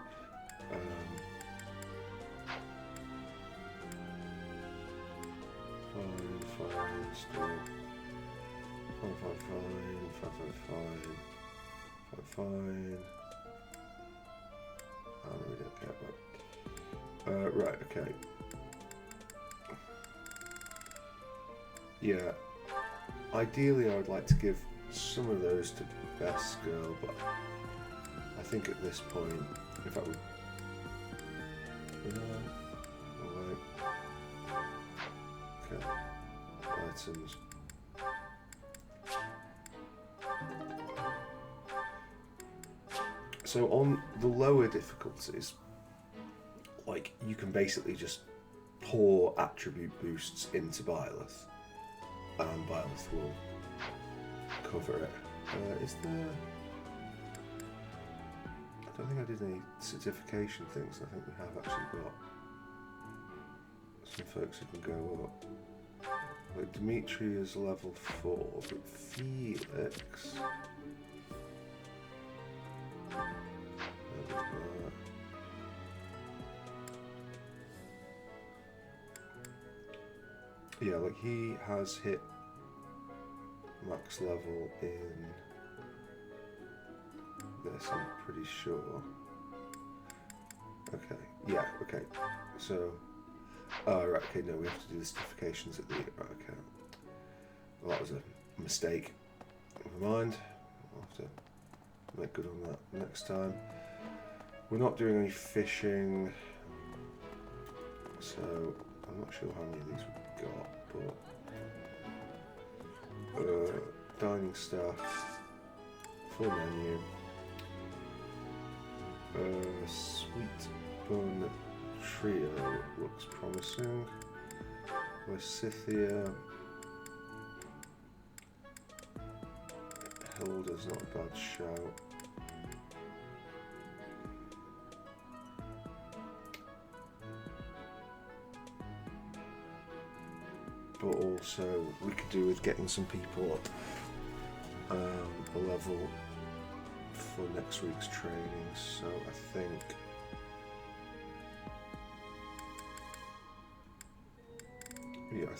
Fine, story. Fine. We don't care about. Right, okay. Yeah. Ideally, I would like to give some of those to Best Girl, but I think at this point, in fact, we. Alright. Okay. Items. So on the lower difficulties, like, you can basically just pour attribute boosts into Byleth, and Byleth will cover it. Is there... I don't think I did any certification things. I think we have actually got some folks who can go up. Like, Dimitri is level 4, but Felix... Yeah, like he has hit max level in this, I'm pretty sure. Okay, yeah, okay. So, oh, right, okay, no, we have to do the certifications at the, right, okay. Well, that was a mistake. Never mind. I'll have to make good on that next time. We're not doing any fishing, so I'm not sure how many of these we've got, but dining staff, full menu, sweet bun trio looks promising. Lysithia, Hilda's not a bad shout. But also we could do with getting some people up a level for next week's training, so I think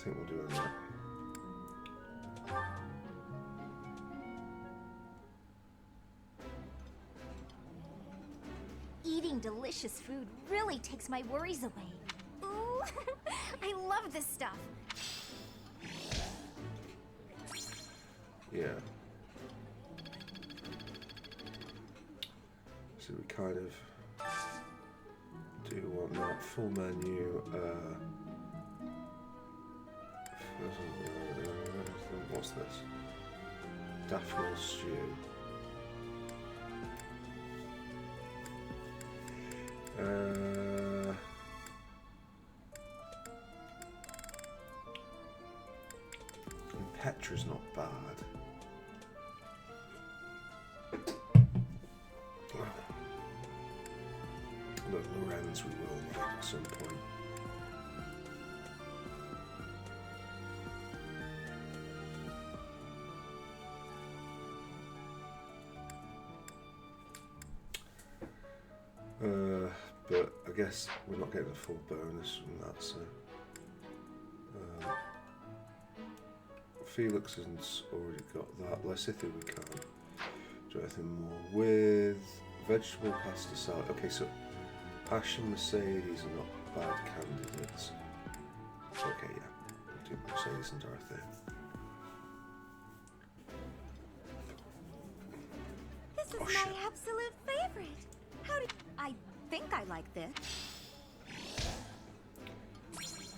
we'll do that. Eating delicious food really takes my worries away. Ooh, I love this stuff. Yeah. So we kind of do want that full menu. What's this? Daphne stew. And Petra's not bad. Look, Lorenz we will need at some point. But I guess we're not getting a full bonus from that, so Felix has already got that. Lysithia we can't do anything more with. Vegetable pasta salad. Okay, so Ash and Mercedes are not bad candidates. Okay, yeah, we'll do Mercedes and Dorothy. This is my absolute favorite. How did I think I like this?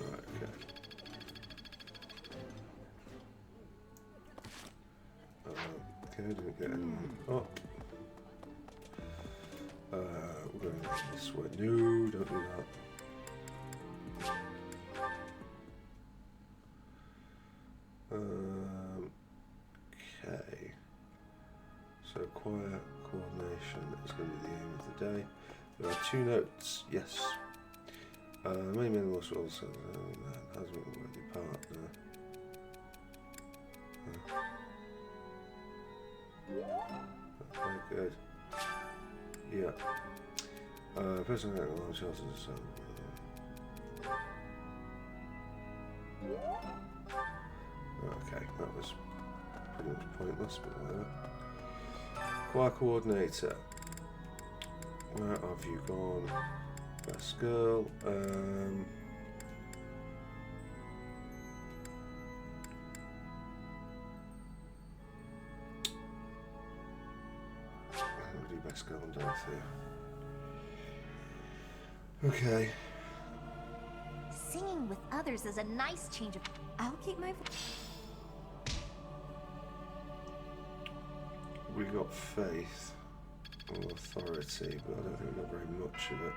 Right, okay. Okay, I didn't get anyone up. We're going this way. No, don't do that. Okay. So quiet coordination is going to be the aim of the day. There are 2 notes. Yes. Many men lost also has been a worthy partner. Very good. Yeah. Person getting a large house is okay, that was pretty much pointless, but whatever. Choir coordinator. Where have you gone? Best girl. I'm gonna do best girl and Dorothy. Okay. Singing with others is a nice change of... I'll keep my voice. We got faith or authority, but I don't think we got very much of it.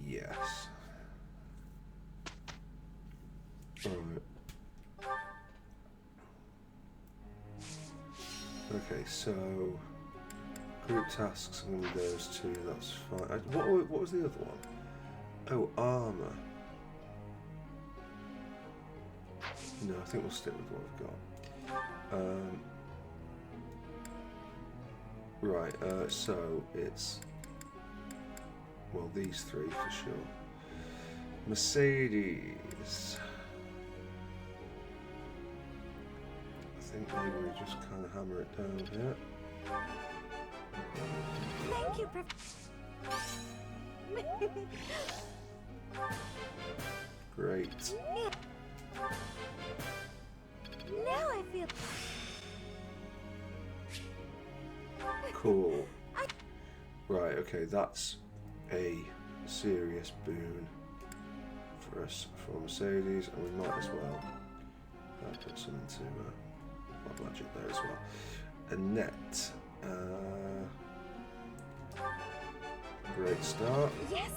Yes. Alright. Okay, so group tasks and those 2, that's fine. What was the other one? Oh, armor. No, I think we'll stick with what we've got. Right, so it's Well, these three for sure. Mercedes. I think maybe we just kind of hammer it down here. Thank you, Great. Now I feel. Cool. Right, okay, that's a serious boon for us for Mercedes, and we might as well put some into Black Magic there as well. Annette. Great start. Yes.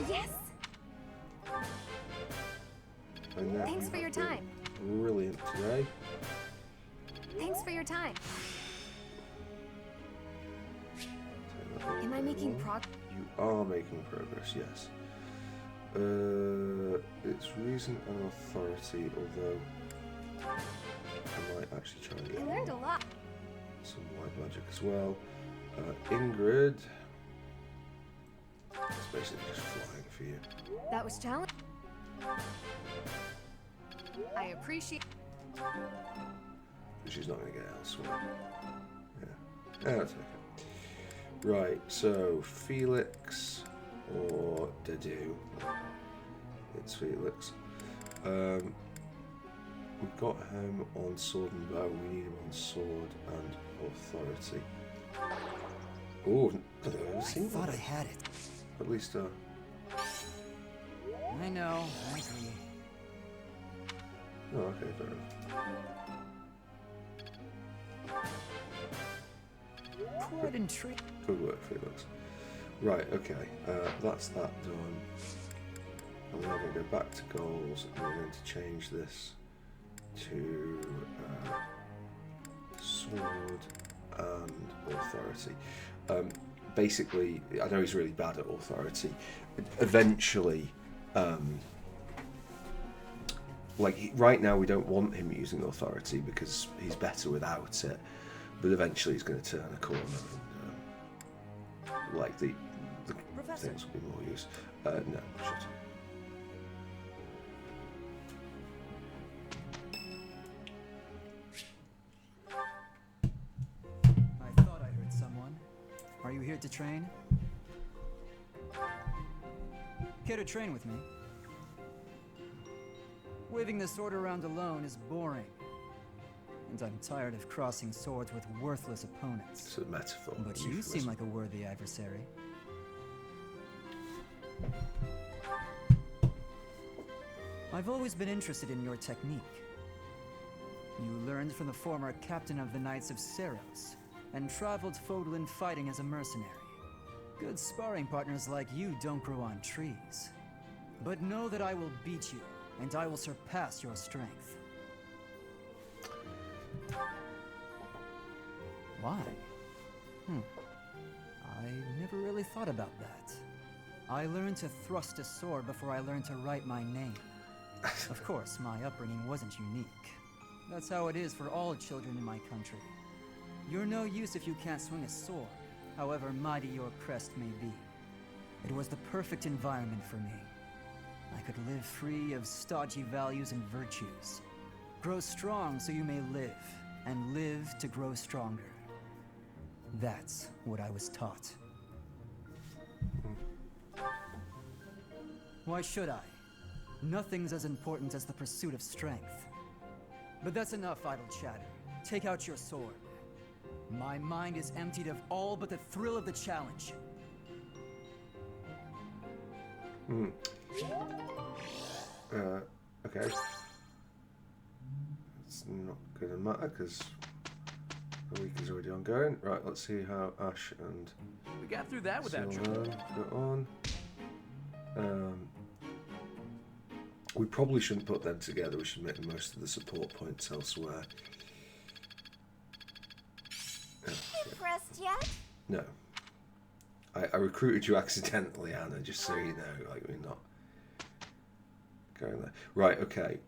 Yes. Annette, Thanks for your have been time. Brilliant today. Thanks for your time. Take that all Am I day making long. progress? You are making progress, yes. It's reason and authority, although I might actually try and I get learned a lot. some white magic as well. Ingrid. It's basically just flying for you. That was challenging. I appreciate. But she's not going to get elsewhere. Yeah. That's okay. Right, so Felix or Dedu. It's Felix. We've got him on sword and bow. We need him on sword and authority. Oh, I've never seen Thought I that. had it. At least, I know. I agree. oh, okay, fair enough. Quite intrigued. Good work, Felix. Right, okay, that's that done. And we're going to go back to goals, and we're going to change this to sword and authority. Basically, I know he's really bad at authority. Eventually, right now we don't want him using authority because he's better without it. But eventually he's going to turn a corner and the Professor. things will be more use. No, shut up. I thought I heard someone. Are you here to train? Care to train with me? Waving the sword around alone is boring. And I'm tired of crossing swords with worthless opponents. It's a metaphor. But you seem like a worthy adversary. I've always been interested in your technique. You learned from the former captain of the Knights of Seros, and traveled Fodlan fighting as a mercenary. Good sparring partners like you don't grow on trees. But know that I will beat you, and I will surpass your strength. Why? I never really thought about that. I learned to thrust a sword before I learned to write my name. Of course, my upbringing wasn't unique. That's how it is for all children in my country. You're no use if you can't swing a sword, however mighty your crest may be. It was the perfect environment for me. I could live free of stodgy values and virtues. Grow strong so you may live, and live to grow stronger. That's what I was taught. Why should I? Nothing's as important as the pursuit of strength. But that's enough idle chatter. Take out your sword. My mind is emptied of all but the thrill of the challenge. Okay. It's not going to matter because the week is already ongoing. Right, let's see how Ash and We got through that without trouble. Silver go on. We probably shouldn't put them together. We should make the most of the support points elsewhere. Impressed yet? No. I recruited you accidentally, Anna, just so you know. Like, we're not going there. Right, okay.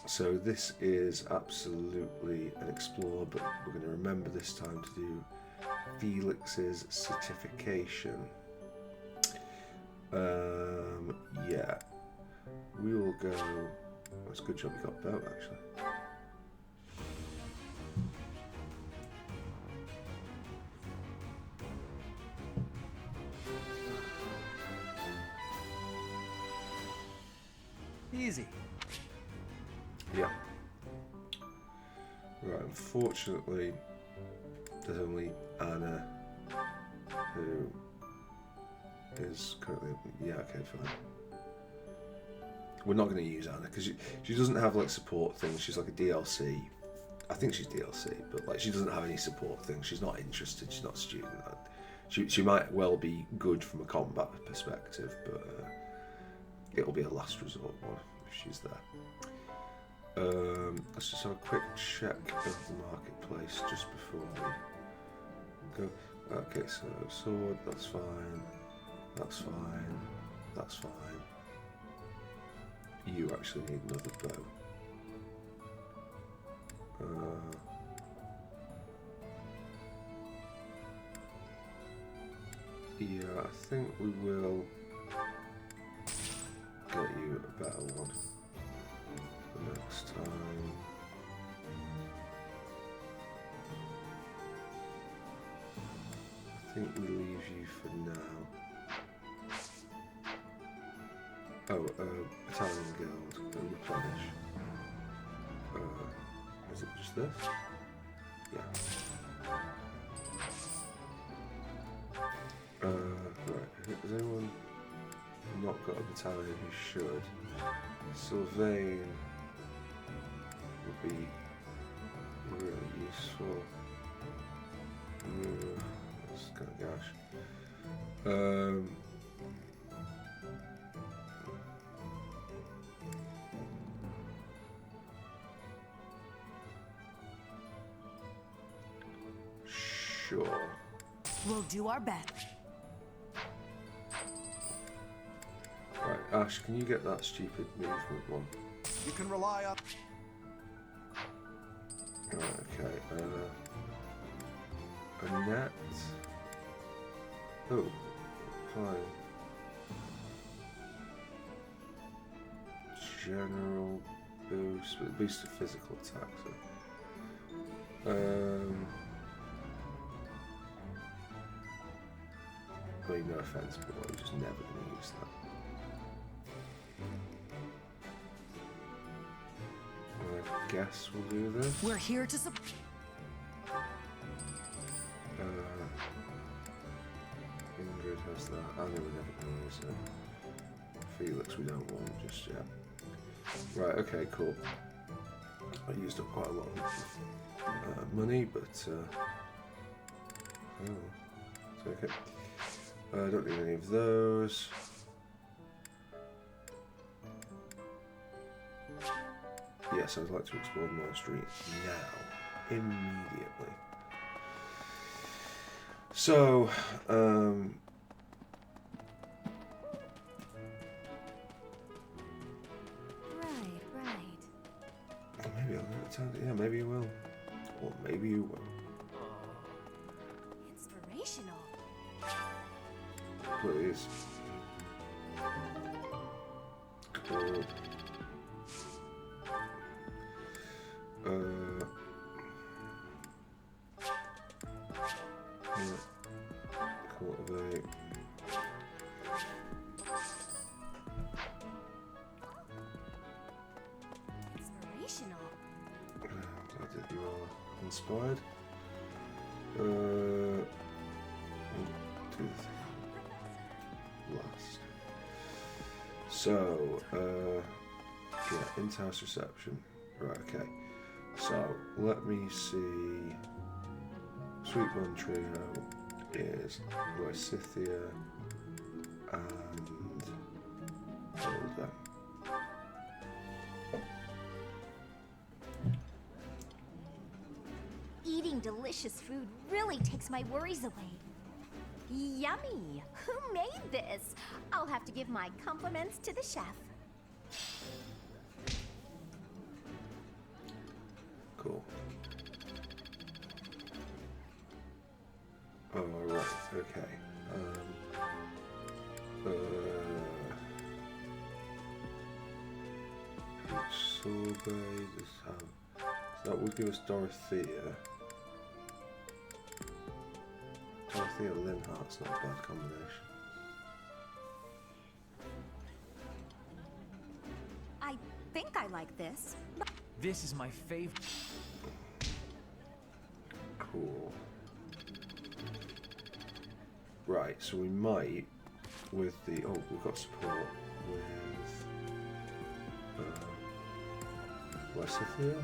So this is absolutely an explore, but we're going to remember this time to do Felix's certification. Yeah, we will go. That's a good job you got boat actually. Easy. Yeah. Right, unfortunately, there's only Anna who is currently. Yeah, okay, fine. We're not going to use Anna because she doesn't have like support things. She's like a DLC. I think she's DLC, but like she doesn't have any support things. She's not interested. She's not a student. She might well be good from a combat perspective, but it'll be a last resort one if she's there. Let's just have a quick check of the marketplace just before we go. Okay, so sword, that's fine. That's fine. That's fine. You actually need another bow. Yeah, I think we will get you a better one the next time. I think we leave you for now. Oh, Italian Guild, replenish. Is it just this? Yeah. Right, has anyone not got a battalion who should? Sylvain would be really useful. That's kind of gosh. Sure. We'll do our best. Right, Ash, can you get that stupid movement one? You can rely on. Right, okay. Annette. Oh, fine. General boost, but boost of physical attack. So. I mean, no offense, but I'm just never going to use that. I guess we'll do this. We're here to support. Ingrid has that. I know we're never going to use it. Felix we don't want just yet. Right, okay, cool. I used up quite a lot of money, but oh, it's okay. I don't need any of those. Yes, I would like to explore Mall Street now, immediately. So, Right. maybe I'll get time. Yeah, maybe you will, or maybe you won't. Inspirational. Please. Cool. Cultivate. Inspirational. Glad that you are inspired. Do the thing last. So, yeah, in-house reception. Right, okay. So, let me see. Sweet One Trio is Lysithia and Hilda. Eating delicious food really takes my worries away. Yummy! Who made this? I'll have to give my compliments to the chef. Oh, right, okay. Sorbet, so that would give us Dorothea. Dorothea Linhart's not a bad combination. I think I like this. This is my favorite. Cool. Right, so we might, with the... Oh, we've got support with... Wesithia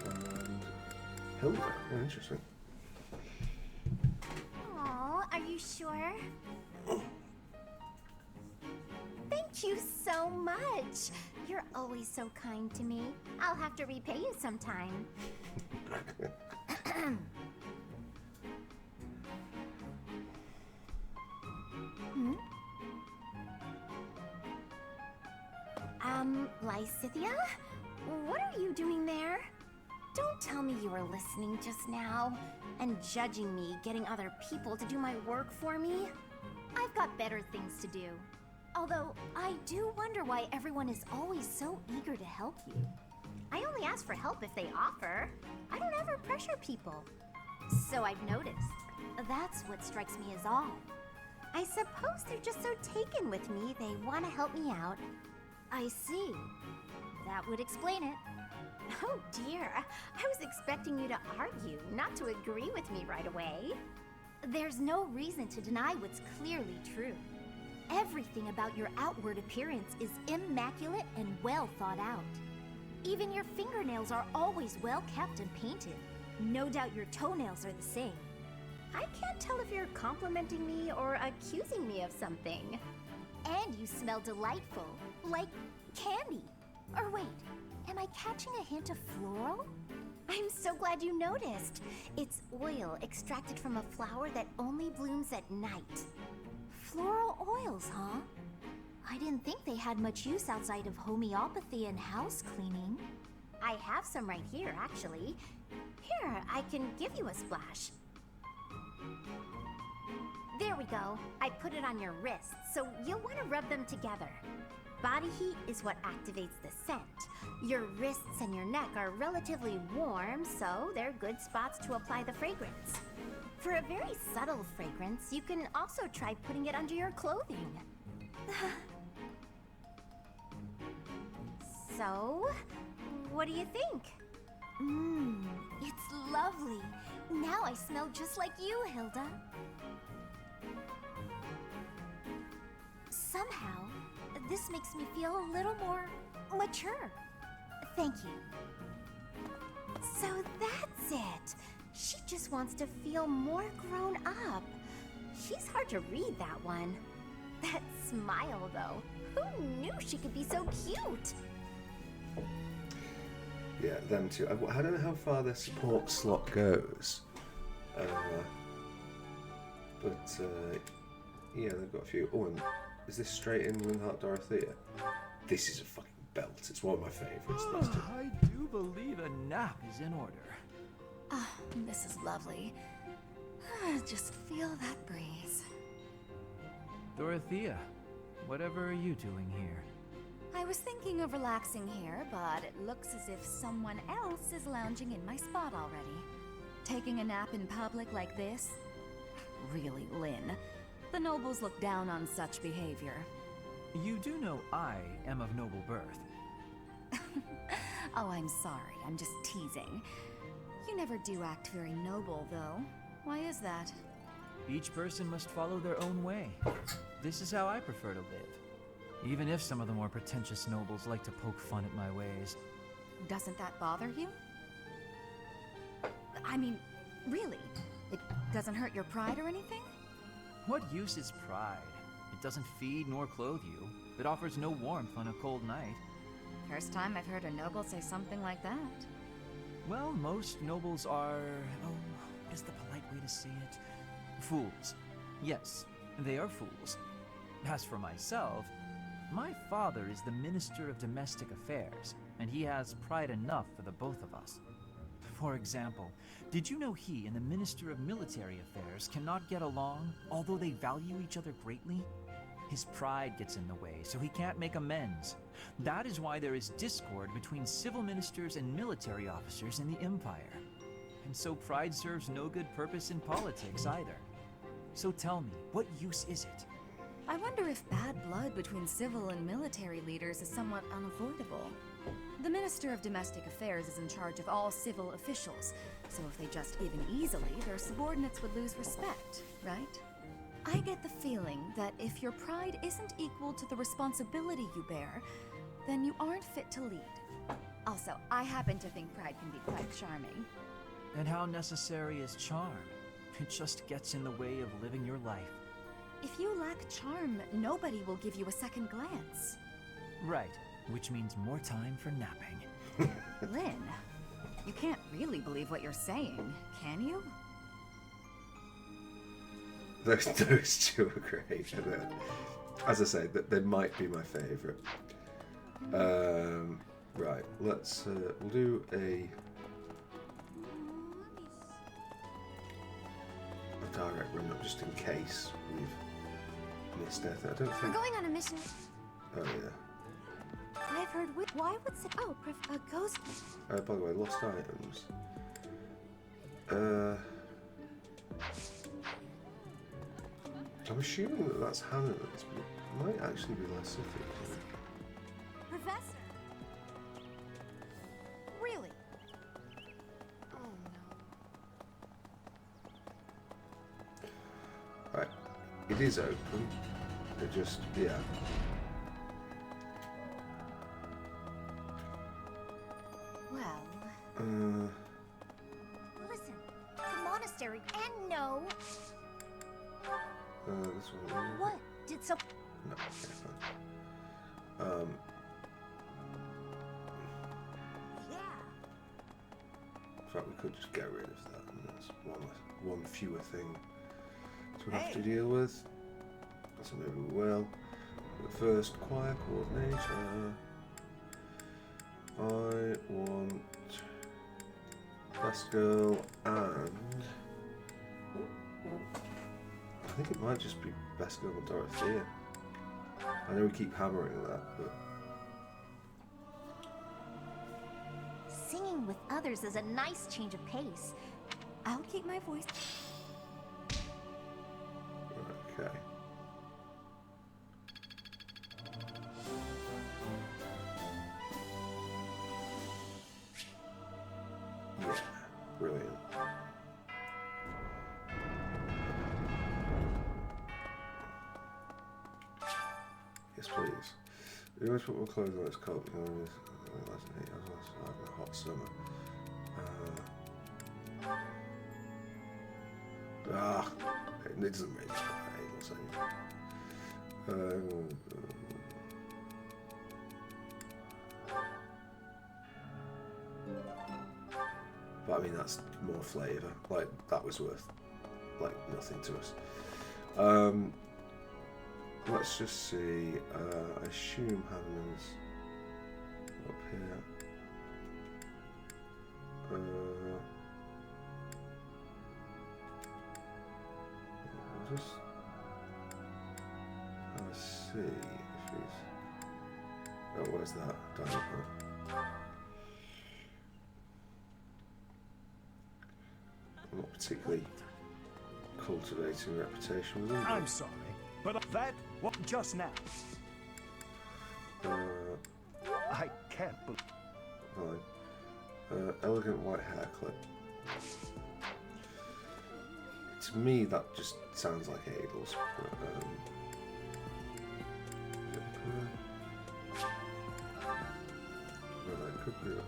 and Hilda. Oh, interesting. Aw, are you sure? Thank you so much. You're always so kind to me. I'll have to repay you sometime. Lysithia? What are you doing there? Don't tell me you were listening just now and judging me getting other people to do my work for me. I've got better things to do. Although, I do wonder why everyone is always so eager to help you. I only ask for help if they offer. I don't ever pressure people. So I've noticed. That's what strikes me as odd. I suppose they're just so taken with me they want to help me out. I see. That would explain it. Oh dear, I was expecting you to argue, not to agree with me right away. There's no reason to deny what's clearly true. Everything about your outward appearance is immaculate and well thought out. Even your fingernails are always well kept and painted. No doubt your toenails are the same. I can't tell if you're complimenting me or accusing me of something. And you smell delightful, like candy. Or wait, am I catching a hint of floral? I'm so glad you noticed. It's oil extracted from a flower that only blooms at night. Floral oils, huh? I didn't think they had much use outside of homeopathy and house cleaning. I have some right here, actually. Here, I can give you a splash. There we go. I put it on your wrists, so you'll want to rub them together. Body heat is what activates the scent. Your wrists and your neck are relatively warm, so they're good spots to apply the fragrance. For a very subtle fragrance, you can also try putting it under your clothing. So, what do you think? It's lovely. Now I smell just like you, Hilda. Somehow, this makes me feel a little more mature. Thank you. So that's it. She just wants to feel more grown up. She's hard to read, that one. That smile, though. Who knew she could be so cute? Yeah, them too. I don't know how far their support slot goes. Yeah, they've got a few. Oh, and is this straight in Linhart Dorothea? This is a fucking belt. It's one of my favourites. I do believe a nap is in order. Ah, this is lovely. Just feel that breeze. Dorothea, whatever are you doing here? I was thinking of relaxing here, but it looks as if someone else is lounging in my spot already. Taking a nap in public like this? Really, Lynn. The nobles look down on such behavior. You do know I am of noble birth. Oh, I'm sorry. I'm just teasing. You never do act very noble, though. Why is that? Each person must follow their own way. This is how I prefer to live. Even if some of the more pretentious nobles like to poke fun at my ways. Doesn't that bother you? I mean, really? It doesn't hurt your pride or anything? What use is pride? It doesn't feed nor clothe you. It offers no warmth on a cold night. First time I've heard a noble say something like that. Well, most nobles are... oh, what is the polite way to say it? Fools. Yes, they are fools. As for myself, my father is the Minister of Domestic Affairs, and he has pride enough for the both of us. For example, did you know he and the Minister of Military Affairs cannot get along, although they value each other greatly? His pride gets in the way, so he can't make amends. That is why there is discord between civil ministers and military officers in the Empire. And so pride serves no good purpose in politics either. So tell me, what use is it? I wonder if bad blood between civil and military leaders is somewhat unavoidable. The Minister of Domestic Affairs is in charge of all civil officials, so if they just give in easily, their subordinates would lose respect, right? I get the feeling that if your pride isn't equal to the responsibility you bear, then you aren't fit to lead. Also, I happen to think pride can be quite charming. And how necessary is charm? It just gets in the way of living your life. If you lack charm, nobody will give you a second glance. Right, which means more time for napping. Lynn, you can't really believe what you're saying, can you? Those two are great. And, as I say, they might be my favourite. Right, let's we'll do a direct run up just in case we've missed anything. I don't We're think. going on a mission. Oh yeah. I've heard why would a ghost? By the way, lost items. I'm assuming that that's Hannah's, but it might actually be Lasifi's. Professor. Really? Oh no. Right, it is open. It just, yeah. Well. Listen, the monastery and no. This one. What? Did some? No, okay, fine. Yeah. In fact, we could just get rid of that, and that's one fewer thing to have to deal with. So maybe we will. But first, choir coordinator. I want best girl, and I think it might just be best girl and Dorothea. I know we keep hammering that, but Singing with others is a nice change of pace. I'll keep my voice. okay. Yeah, brilliant. Yes, please. We always put more clothes on its coat because it has a hot summer. It doesn't make it but I mean, that's more flavour. Like, that was worth, like, nothing to us. Let's just see. I assume Hannah's up here. I'll just see if he's. Oh, where's that? Down here. I'm not particularly cultivating a reputation with him. I'm sorry, but that was just now. I can't believe. Fine. Elegant white hair clip. To me, that just sounds like Adel's. But, well, it could be wrong.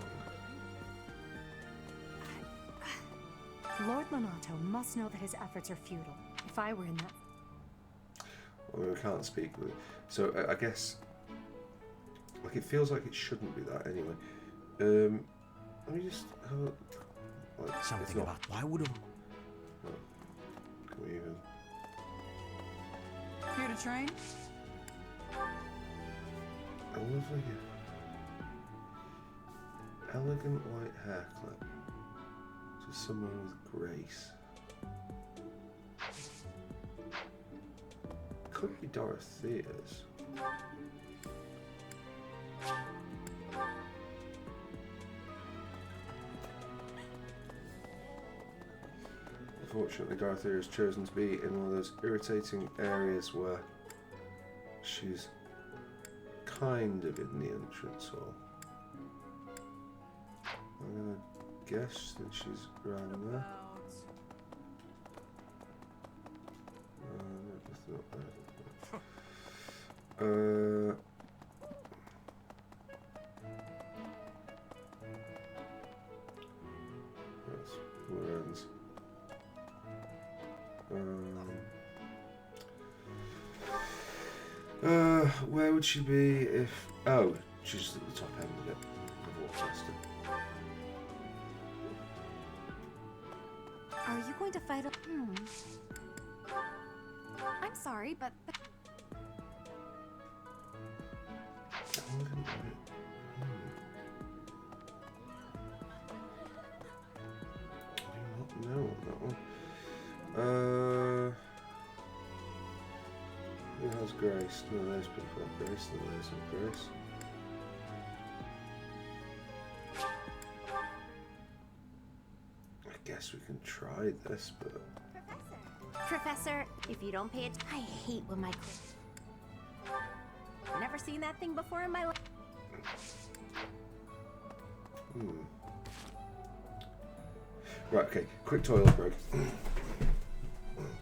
Lord Lonato must know that his efforts are futile. If I were in that... Well, we can't speak with it. So I guess, like, it feels like it shouldn't be that anyway. Let me just have a, like, Something about why would a... Well, can we even... Here to train? A lovely, elegant white hair clip. someone with grace. Could be Dorothea's. Unfortunately, Dorothea has chosen to be in one of those irritating areas where she's kind of in the entrance hall. I'm gonna guess that she's around there. Never thought that. That's where it ends. Where would she be if... Oh, she's just at the top end of it. I've walked past it. Are you going to fight I'm sorry, but... I do not know on that one. Who has grace? No, there's people have grace. No, there's no grace. I guess we can try this, but... Professor, if you don't pay it, I hate when my... Never seen that thing before in my life. Right, okay. Quick toilet break.